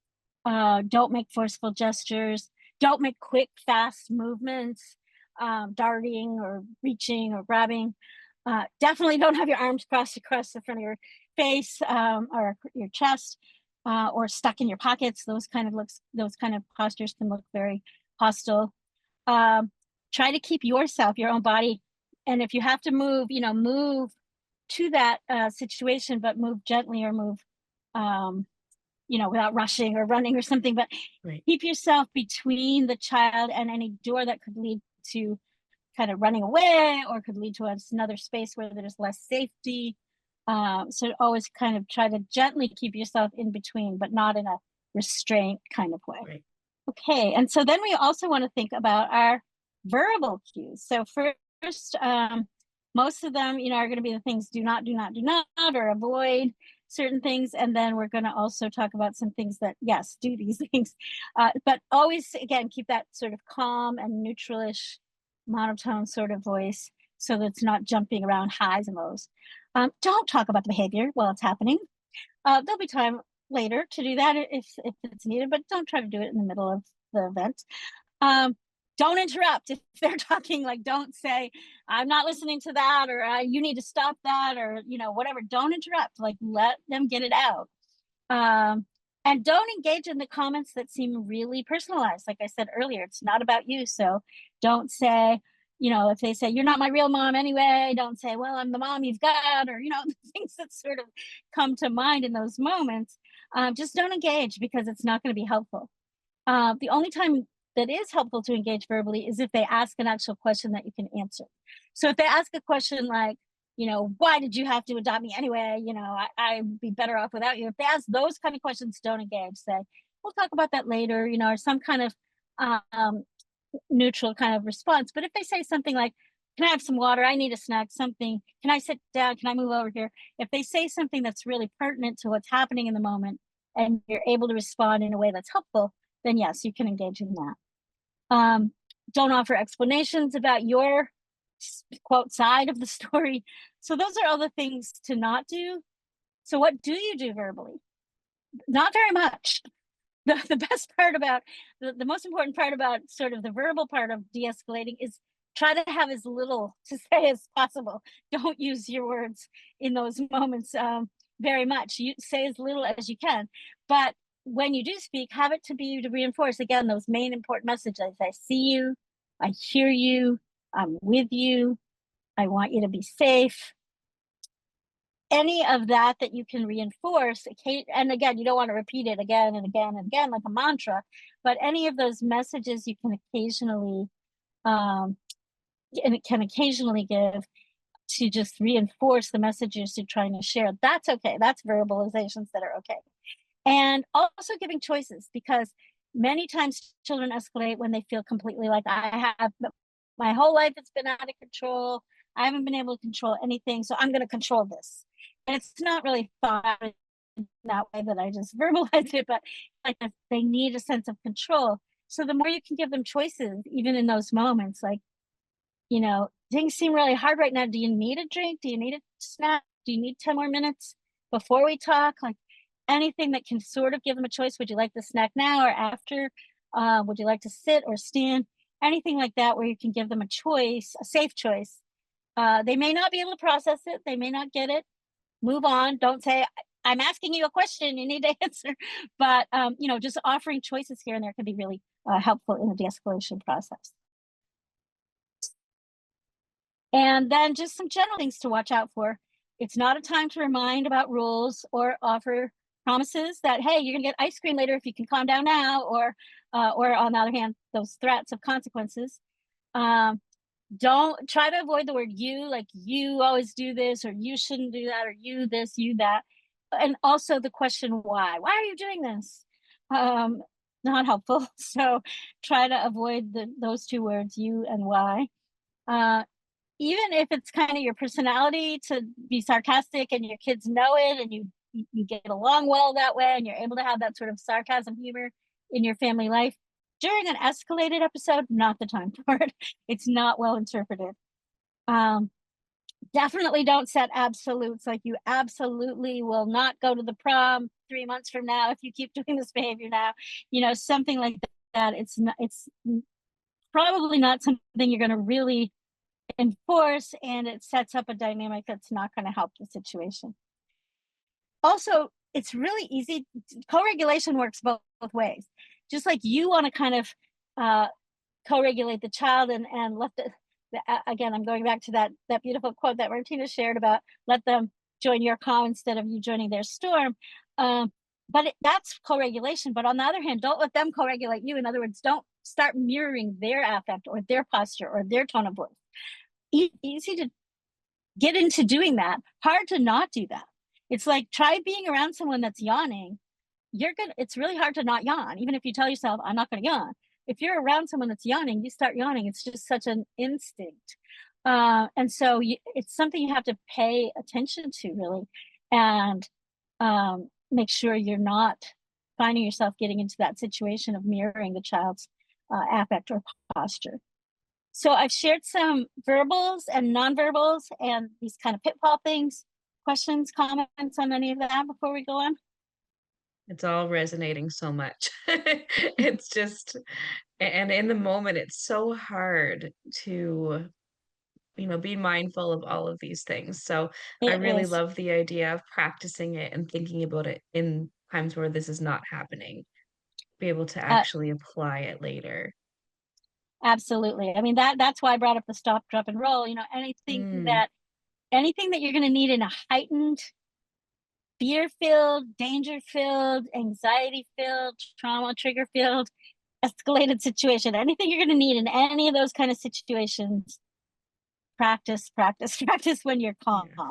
Don't make forceful gestures. Don't make quick, fast movements, darting or reaching or grabbing. Definitely don't have your arms crossed across the front of your face or your chest or stuck in your pockets. Those kind of postures can look very hostile. Try to keep your own body. And if you have to move, move to that situation, but move gently or move, without rushing or running or something, but right. Keep yourself between the child and any door that could lead to kind of running away or could lead to another space where there's less safety. So always kind of try to gently keep yourself in between, but not in a restraint kind of way. Right. Okay, and so then we also want to think about our verbal cues. So first, most of them, are going to be the things do not, or avoid certain things. And then we're going to also talk about some things that, yes, do these things. But always, again, keep that sort of calm and neutralish monotone sort of voice so that it's not jumping around highs and lows. Don't talk about the behavior while it's happening. There'll be time later to do that if it's needed, but don't try to do it in the middle of the event. Don't interrupt if they're talking, like don't say, I'm not listening to that, or you need to stop that, or whatever. Don't interrupt, like let them get it out. And don't engage in the comments that seem really personalized. Like I said earlier, it's not about you. So don't say, if they say, you're not my real mom anyway, don't say, well, I'm the mom you've got, or, things that sort of come to mind in those moments. Just don't engage because it's not going to be helpful. The only time that is helpful to engage verbally is if they ask an actual question that you can answer. So if they ask a question like, why did you have to adopt me anyway? I'd be better off without you. If they ask those kind of questions, don't engage. Say, we'll talk about that later, or some kind of neutral kind of response. But if they say something like, can I have some water? I need a snack, something. Can I sit down? Can I move over here? If they say something that's really pertinent to what's happening in the moment and you're able to respond in a way that's helpful, then yes, you can engage in that. Don't offer explanations about your quote side of the story. So those are all the things to not do. So what do you do verbally? Not very much. the best part about the most important part about sort of the verbal part of de-escalating is try to have as little to say as possible. Don't use your words in those moments very much. You say as little as you can, but when you do speak, have it to be to reinforce again those main important messages. I see you, I hear you, I'm with you, I want you to be safe. Any of that that you can reinforce, and again, you don't want to repeat it again and again and again like a mantra, but any of those messages you can occasionally and it can occasionally give to just reinforce the messages you're trying to share. That's okay. That's verbalizations that are okay. And also giving choices, because many times children escalate when they feel completely like, I have my whole life, it's been out of control. I haven't been able to control anything, so I'm going to control this. And it's not really thought in that way that I just verbalized it, but like they need a sense of control. So the more you can give them choices, even in those moments, like, you know, things seem really hard right now. Do you need a drink? Do you need a snack? Do you need 10 more minutes before we talk? Like anything that can sort of give them a choice. Would you like the snack now or after? Would you like to sit or stand? Anything like that where you can give them a choice, a safe choice. They may not be able to process it. They may not get it. Move on. Don't say, I'm asking you a question, you need to answer. But, you know, just offering choices here and there can be really helpful in the de-escalation process. And then just some general things to watch out for. It's not a time to remind about rules or offer promises that, hey, you're gonna get ice cream later if you can calm down now, or on the other hand, those threats of consequences. Don't try to avoid the word you, like you always do this, or you shouldn't do that, or you this, you that. And also the question why are you doing this? Not helpful. So try to avoid those two words, you and why. Even if it's kind of your personality to be sarcastic and your kids know it and you get along well that way and you're able to have that sort of sarcasm humor in your family life, during an escalated episode, not the time for it. It's not well interpreted. Definitely don't set absolutes, like you absolutely will not go to the prom 3 months from now if you keep doing this behavior now, you know, something like that. It's probably not something you're going to really enforce, and it sets up a dynamic that's not going to help the situation. Also, it's really easy. Co-regulation works both ways. Just like you want to kind of co-regulate the child and let again, I'm going back to that beautiful quote that Martina shared about let them join your calm instead of you joining their storm. But that's co-regulation. But on the other hand, don't let them co-regulate you. In other words, don't start mirroring their affect or their posture or their tone of voice. Easy to get into doing that, hard to not do that. It's like try being around someone that's yawning. It's really hard to not yawn, even if you tell yourself, I'm not going to yawn. If you're around someone that's yawning, you start yawning. It's just such an instinct. And so it's something you have to pay attention to, really, and make sure you're not finding yourself getting into that situation of mirroring the child's affect or posture. So I've shared some verbals and nonverbals and these kind of pitfall things. Questions, comments on any of that before we go on? It's all resonating so much. It's just, and in the moment, it's so hard to, you know, be mindful of all of these things. So I It really is. love the idea of practicing it and thinking about it in times where this is not happening, be able to actually apply it later. Absolutely. I mean, that's why I brought up the stop, drop, and roll. You know, anything that you're going to need in a heightened, fear-filled, danger-filled, anxiety-filled, trauma trigger-filled, escalated situation, anything you're going to need in any of those kind of situations, practice when you're calm. Yeah.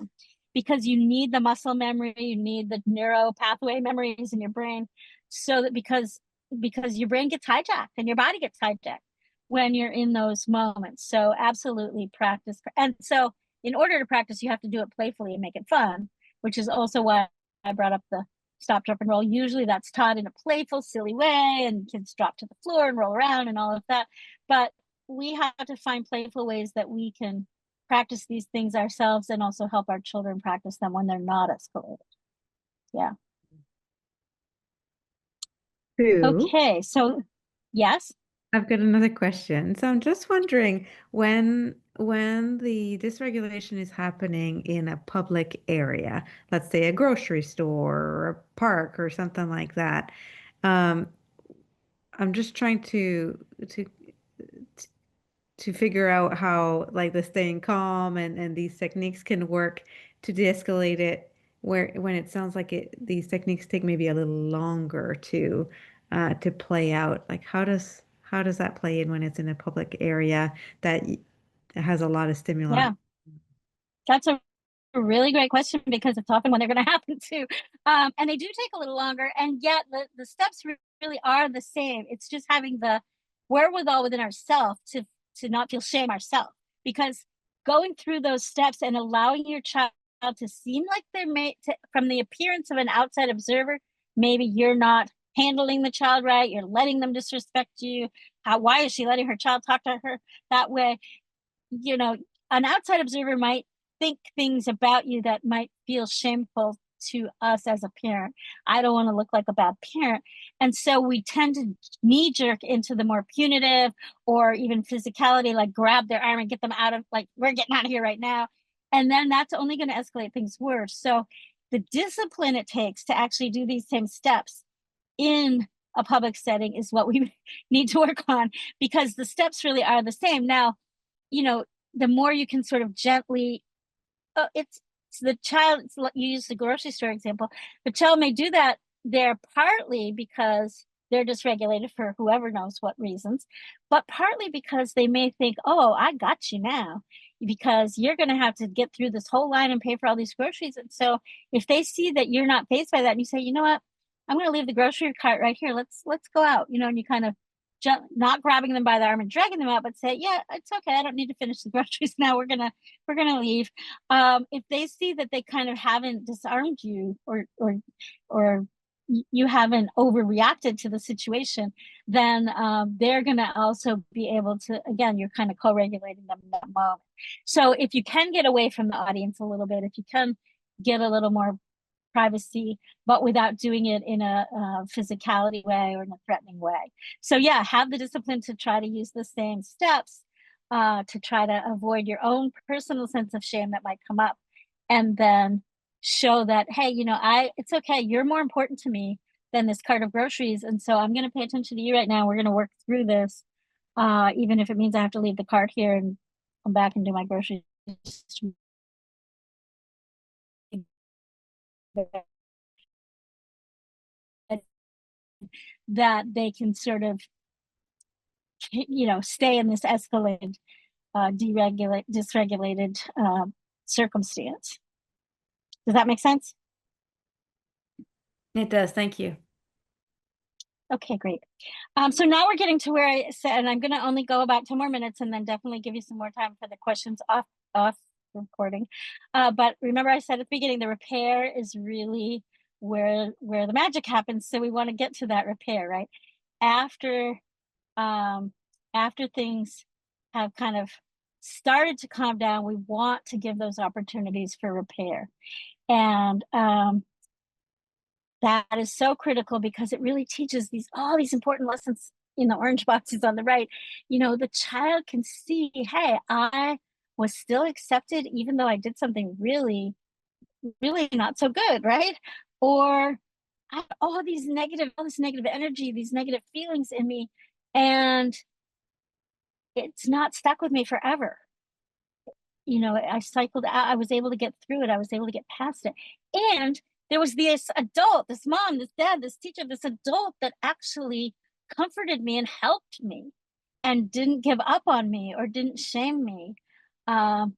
Because you need the muscle memory, you need the neuro pathway memories in your brain, so that because your brain gets hijacked and your body gets hijacked when you're in those moments. So absolutely practice. And so in order to practice, you have to do it playfully and make it fun, which is also why I brought up the stop, drop, and roll. Usually that's taught in a playful, silly way, and kids drop to the floor and roll around and all of that. But we have to find playful ways that we can practice these things ourselves and also help our children practice them when they're not escalated. Yeah. Sue, Okay, so yes. I've got another question. So I'm just wondering when the dysregulation is happening in a public area, let's say a grocery store or a park or something like that. Um, I'm just trying to figure out how like the staying calm and these techniques can work to de-escalate it where when it sounds like these techniques take maybe a little longer to play out. Like how does that play in when it's in a public area that has a lot of stimuli? Yeah, that's a really great question because it's often when they're going to happen too. And they do take a little longer, and yet the steps really are the same. It's just having the wherewithal within ourselves to not feel shame ourselves, because going through those steps and allowing your child to seem like they're made to, from the appearance of an outside observer, maybe you're not handling the child right, you're letting them disrespect you. Why is she letting her child talk to her that way? You know, an outside observer might think things about you that might feel shameful to us as a parent. I don't want to look like a bad parent. And so we tend to knee jerk into the more punitive or even physicality, like grab their arm and get them out of, like, we're getting out of here right now. And then that's only going to escalate things worse. So the discipline it takes to actually do these same steps in a public setting is what we need to work on, because the steps really are the same. Now, you know, the more you can sort of gently, it's the child, you use the grocery store example, the child may do that there partly because they're dysregulated for whoever knows what reasons, but partly because they may think, oh, I got you now, because you're going to have to get through this whole line and pay for all these groceries. And so if they see that you're not faced by that and you say, you know what, I'm going to leave the grocery cart right here, let's go out, you know, and you kind of not grabbing them by the arm and dragging them out, but say, yeah, it's okay, I don't need to finish the groceries now, we're gonna leave. If they see that they kind of haven't disarmed you, or you haven't overreacted to the situation, then they're gonna also be able to, again, you're kind of co-regulating them in that moment. So if you can get away from the audience a little bit, if you can get a little more privacy, but without doing it in a physicality way or in a threatening way. So yeah, have the discipline to try to use the same steps to try to avoid your own personal sense of shame that might come up, and then show that, hey, you know, it's okay, you're more important to me than this cart of groceries, and so I'm going to pay attention to you right now. We're going to work through this, even if it means I have to leave the cart here and come back and do my groceries that they can sort of, you know, stay in this escalated, dysregulated circumstance. Does that make sense? It does. Thank you. Okay, great. So now we're getting to where I said, and I'm going to only go about 10 more minutes and then definitely give you some more time for the questions off recording. But remember, I said at the beginning, the repair is really where the magic happens. So we want to get to that repair, right? After things have kind of started to calm down, we want to give those opportunities for repair. And that is so critical because it really teaches all these important lessons in the orange boxes on the right. You know, the child can see, hey, I was still accepted even though I did something really, really not so good, right? Or I have all this negative energy, these negative feelings in me, and it's not stuck with me forever. You know, I cycled out, I was able to get through it, I was able to get past it. And there was this adult, this mom, this dad, this teacher, this adult that actually comforted me and helped me and didn't give up on me or didn't shame me. And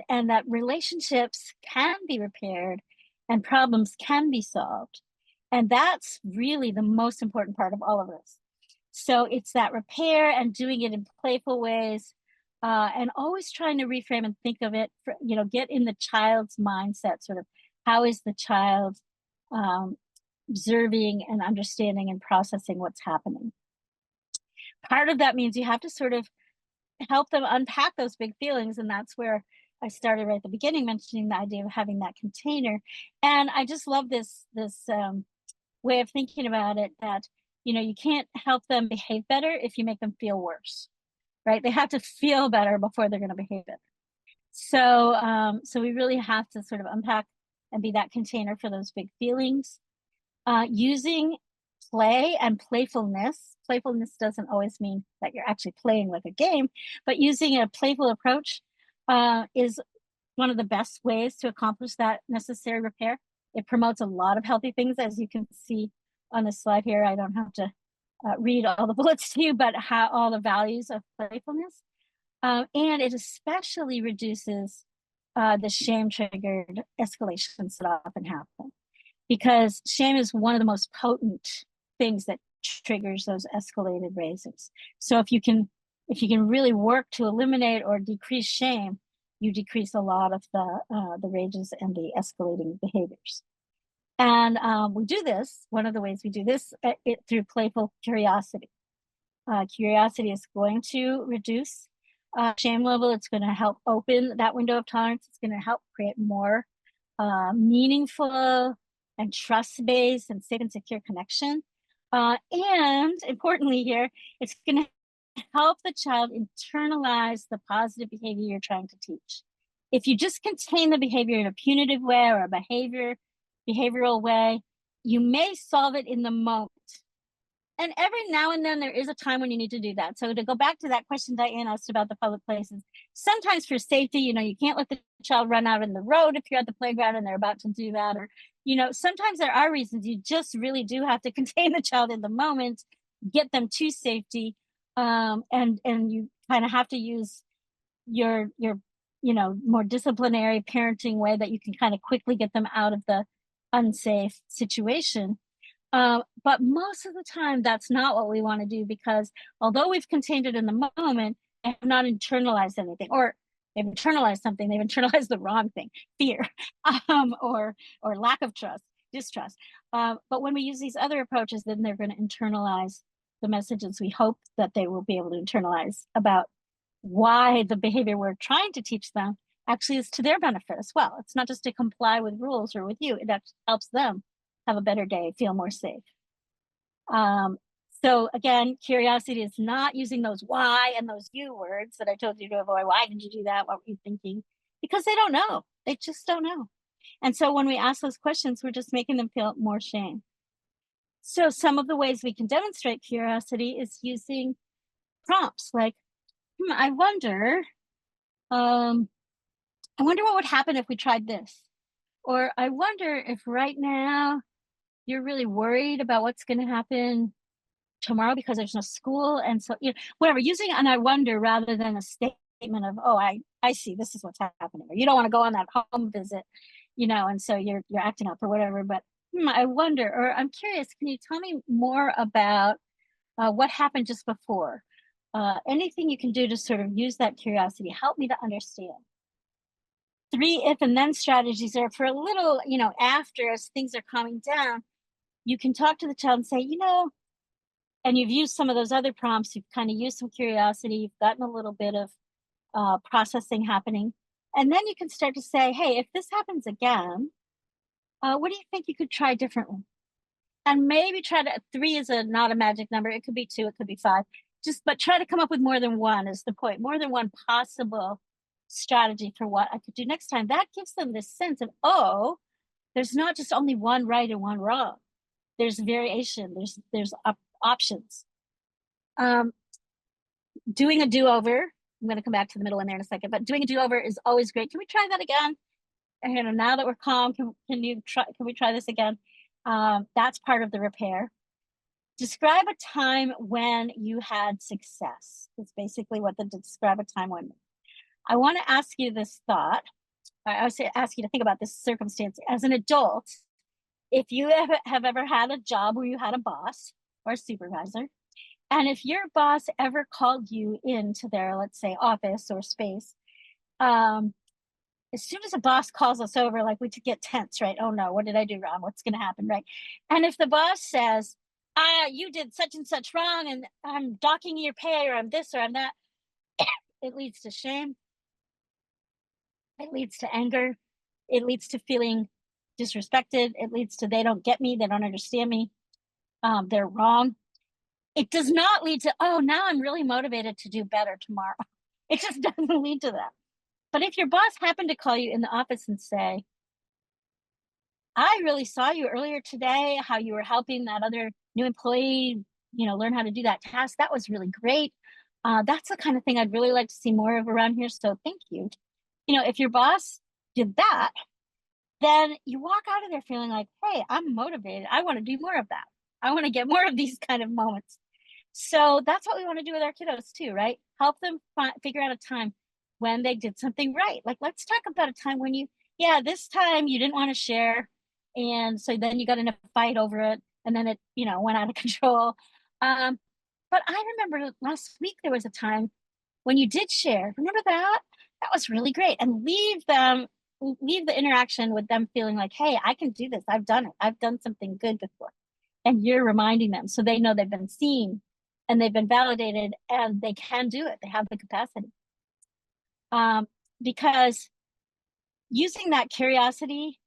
that relationships can be repaired and problems can be solved. And that's really the most important part of all of this. So it's that repair and doing it in playful ways, and always trying to reframe and think of it, for, you know, get in the child's mindset, sort of how is the child observing and understanding and processing what's happening. Part of that means you have to sort of help them unpack those big feelings, and that's where I started right at the beginning, mentioning the idea of having that container. And I just love this way of thinking about it, that You know, you can't help them behave better if you make them feel worse, right? They have to feel better before they're going to behave better. So, so we really have to sort of unpack and be that container for those big feelings. Using play and playfulness. Playfulness doesn't always mean that you're actually playing like a game, but using a playful approach is one of the best ways to accomplish that necessary repair. It promotes a lot of healthy things, as you can see on the slide here. I don't have to read all the bullets to you, but how all the values of playfulness. And it especially reduces the shame-triggered escalations that often happen, because shame is one of the most potent things that triggers those escalated raises. So if you can really work to eliminate or decrease shame, you decrease a lot of the rages and the escalating behaviors. And we do this, one of the ways we do this, through playful curiosity. Curiosity is going to reduce shame level. It's going to help open that window of tolerance. It's going to help create more meaningful and trust-based and safe and secure connection. And importantly here, it's going to help the child internalize the positive behavior you're trying to teach. If you just contain the behavior in a punitive way or a behavioral way, you may solve it in the moment. And every now and then there is a time when you need to do that. So to go back to that question Diane asked about the public places, sometimes for safety, you know, you can't let the child run out in the road if you're at the playground and they're about to do that. Or, you know, sometimes there are reasons you just really do have to contain the child in the moment, get them to safety. And you kind of have to use your, you know, more disciplinary parenting way that you can kind of quickly get them out of the unsafe situation. But most of the time, that's not what we want to do, because although we've contained it in the moment, they have not internalized anything, or they've internalized something, they've internalized the wrong thing, fear, or lack of trust, distrust. But when we use these other approaches, then they're going to internalize the messages we hope that they will be able to internalize about why the behavior we're trying to teach them actually is to their benefit as well. It's not just to comply with rules or with you, it actually helps them have a better day, feel more safe. So again, curiosity is not using those why and those you words that I told you to avoid. Why did you do that? What were you thinking? Because they don't know. They just don't know. And so when we ask those questions, we're just making them feel more shame. So some of the ways we can demonstrate curiosity is using prompts like, I wonder what would happen if we tried this? Or I wonder if right now you're really worried about what's going to happen tomorrow because there's no school. And so, you know, whatever, using an I wonder rather than a statement of, oh, I see, this is what's happening. Or you don't want to go on that home visit, you know, and so you're acting up or whatever. But I wonder, or I'm curious, can you tell me more about what happened just before? Anything you can do to sort of use that curiosity, help me to understand. 3 if and then strategies are for a little, you know, after, as things are calming down, you can talk to the child and say, you know, and you've used some of those other prompts, you've kind of used some curiosity, you've gotten a little bit of processing happening. And then you can start to say, hey, if this happens again, what do you think you could try differently? And maybe try to, 3 is not a magic number. It could be 2, it could be 5. But try to come up with more than one is the point, more than one possible strategy for what I could do next time. That gives them this sense of, oh, there's not just only one right and one wrong. There's variation, there's options. Doing a do-over, I'm going to come back to the middle in there in a second, but doing a do-over is always great. Can we try that again? And, you know, now that we're calm, can we try this again? That's part of the repair. Describe a time when you had success. It's basically what the describe a time when means. I want to ask you this thought. I would say ask you to think about this circumstance as an adult. If you have ever had a job where you had a boss or a supervisor, and if your boss ever called you into their, let's say, office or space, as soon as a boss calls us over, like we get tense, right? Oh no, what did I do wrong? What's going to happen, right? And if the boss says, you did such and such wrong, and I'm docking your pay, or I'm this or I'm that, it leads to shame. It leads to anger. It leads to feeling disrespected. It leads to they don't get me. They don't understand me. They're wrong. it does not lead to, oh, now I'm really motivated to do better tomorrow. It just doesn't lead to that. But if your boss happened to call you in the office and say, I really saw you earlier today, how you were helping that other new employee, learn how to do that task. That was really great. That's the kind of thing I'd really like to see more of around here. So thank you. If your boss did that, then you walk out of there feeling like, hey, I'm motivated. I want to do more of that. I want to get more of these kind of moments. So that's what we want to do with our kiddos too, right? Help them figure out a time when they did something right. Like, let's talk about a time when this time you didn't want to share. And so then you got in a fight over it. And then it, went out of control. But I remember last week, there was a time when you did share. Remember that? That was really great. And leave the interaction with them feeling like, hey, I can do this. I've done it. I've done something good before. And you're reminding them so they know they've been seen and they've been validated and they can do it. They have the capacity. Because using that curiosity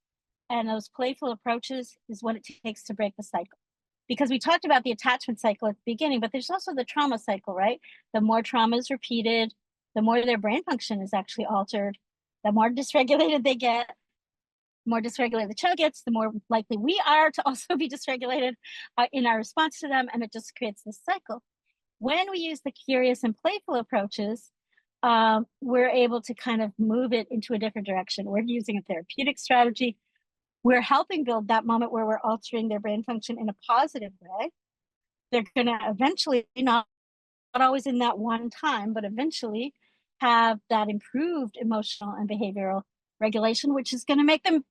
and those playful approaches is what it takes to break the cycle. Because we talked about the attachment cycle at the beginning, but there's also the trauma cycle, right? The more trauma is repeated, the more their brain function is actually altered, the more dysregulated they get. The more dysregulated the child gets, the more likely we are to also be dysregulated in our response to them, and it just creates this cycle. When we use the curious and playful approaches, we're able to kind of move it into a different direction. We're using a therapeutic strategy. We're helping build that moment where we're altering their brain function in a positive way. They're going to eventually, not always in that one time, but eventually have that improved emotional and behavioral regulation, which is going to make them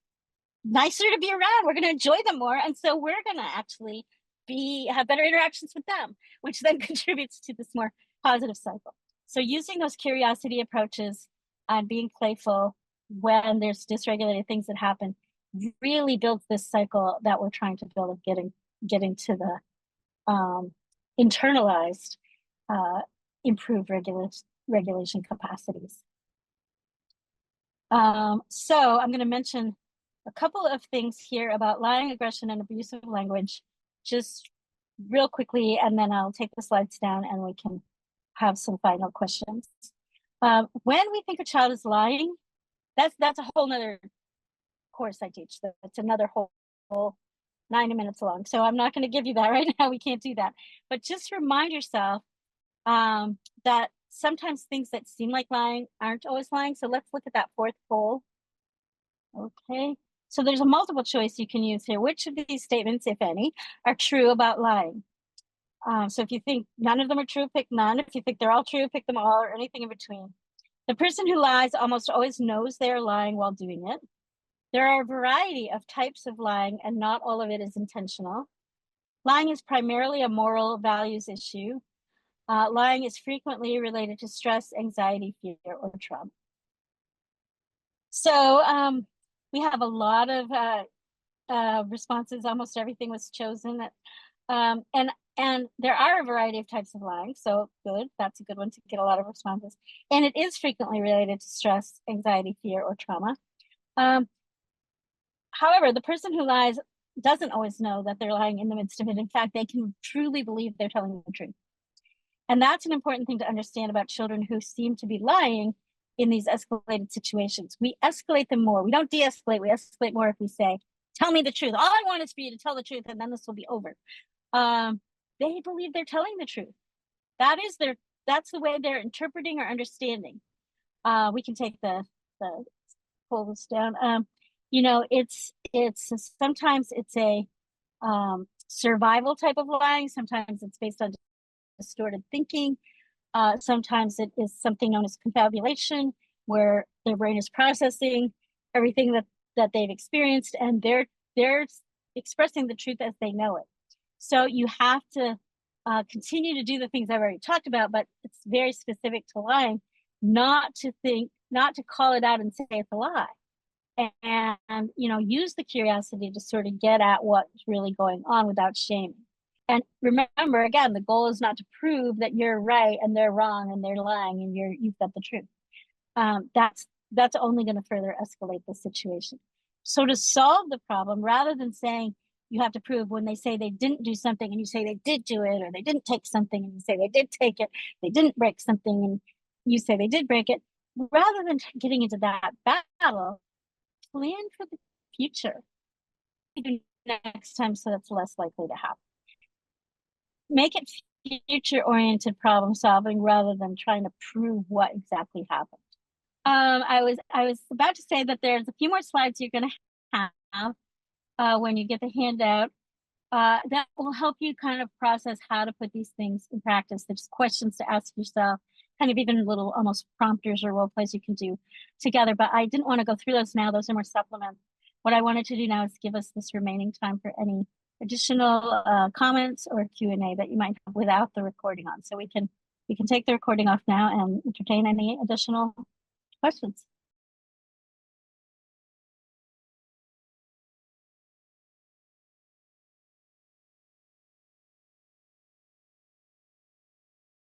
nicer to be around. We're going to enjoy them more. And so we're going to actually have better interactions with them, which then contributes to this more positive cycle. So using those curiosity approaches and being playful when there's dysregulated things that happen really builds this cycle that we're trying to build of getting to the internalized improved regulation capacities. So I'm going to mention a couple of things here about lying, aggression, and abusive language, just real quickly, and then I'll take the slides down and we can have some final questions. When we think a child is lying, that's a whole nother course I teach. That's another whole 90 minutes long. So I'm not going to give you that right now. We can't do that. But just remind yourself that sometimes things that seem like lying aren't always lying. So let's look at that fourth poll. Okay. So there's a multiple choice you can use here. Which of these statements, if any, are true about lying? So if you think none of them are true, pick none. If you think they're all true, pick them all, or anything in between. The person who lies almost always knows they're lying while doing it. There are a variety of types of lying, and not all of it is intentional. Lying is primarily a moral values issue. Lying is frequently related to stress, anxiety, fear, or trauma. So we have a lot of responses. Almost everything was chosen. And there are a variety of types of lying. So good, that's a good one to get a lot of responses. And it is frequently related to stress, anxiety, fear, or trauma. However, the person who lies doesn't always know that they're lying in the midst of it. In fact, they can truly believe they're telling the truth. And that's an important thing to understand about children who seem to be lying in these escalated situations. We escalate them more. We don't de-escalate. We escalate more if we say, tell me the truth. All I want is for you to tell the truth, and then this will be over. They believe they're telling the truth. That's the way they're interpreting or understanding. We can take pull this down. It's sometimes it's a survival type of lying. Sometimes it's based on distorted thinking. Sometimes it is something known as confabulation, where their brain is processing everything that they've experienced, and they're expressing the truth as they know it. So you have to continue to do the things I've already talked about, but it's very specific to lying, not to call it out and say it's a lie. And use the curiosity to sort of get at what's really going on without shame. And remember, again, the goal is not to prove that you're right and they're wrong and they're lying and you've got the truth. That's only going to further escalate the situation. So to solve the problem, rather than saying you have to prove when they say they didn't do something and you say they did do it, or they didn't take something and you say they did take it, they didn't break something and you say they did break it. Rather than getting into that battle, plan for the future. Do next time so that's less likely to happen. Make it future-oriented problem solving rather than trying to prove what exactly happened. I was about to say that there's a few more slides you're going to have when you get the handout. That will help you kind of process how to put these things in practice. There's questions to ask yourself, kind of even little almost prompters or role plays you can do together. But I didn't want to go through those now. Those are more supplements. What I wanted to do now is give us this remaining time for any additional comments or Q&A that you might have without the recording on. So we can take the recording off now and entertain any additional questions.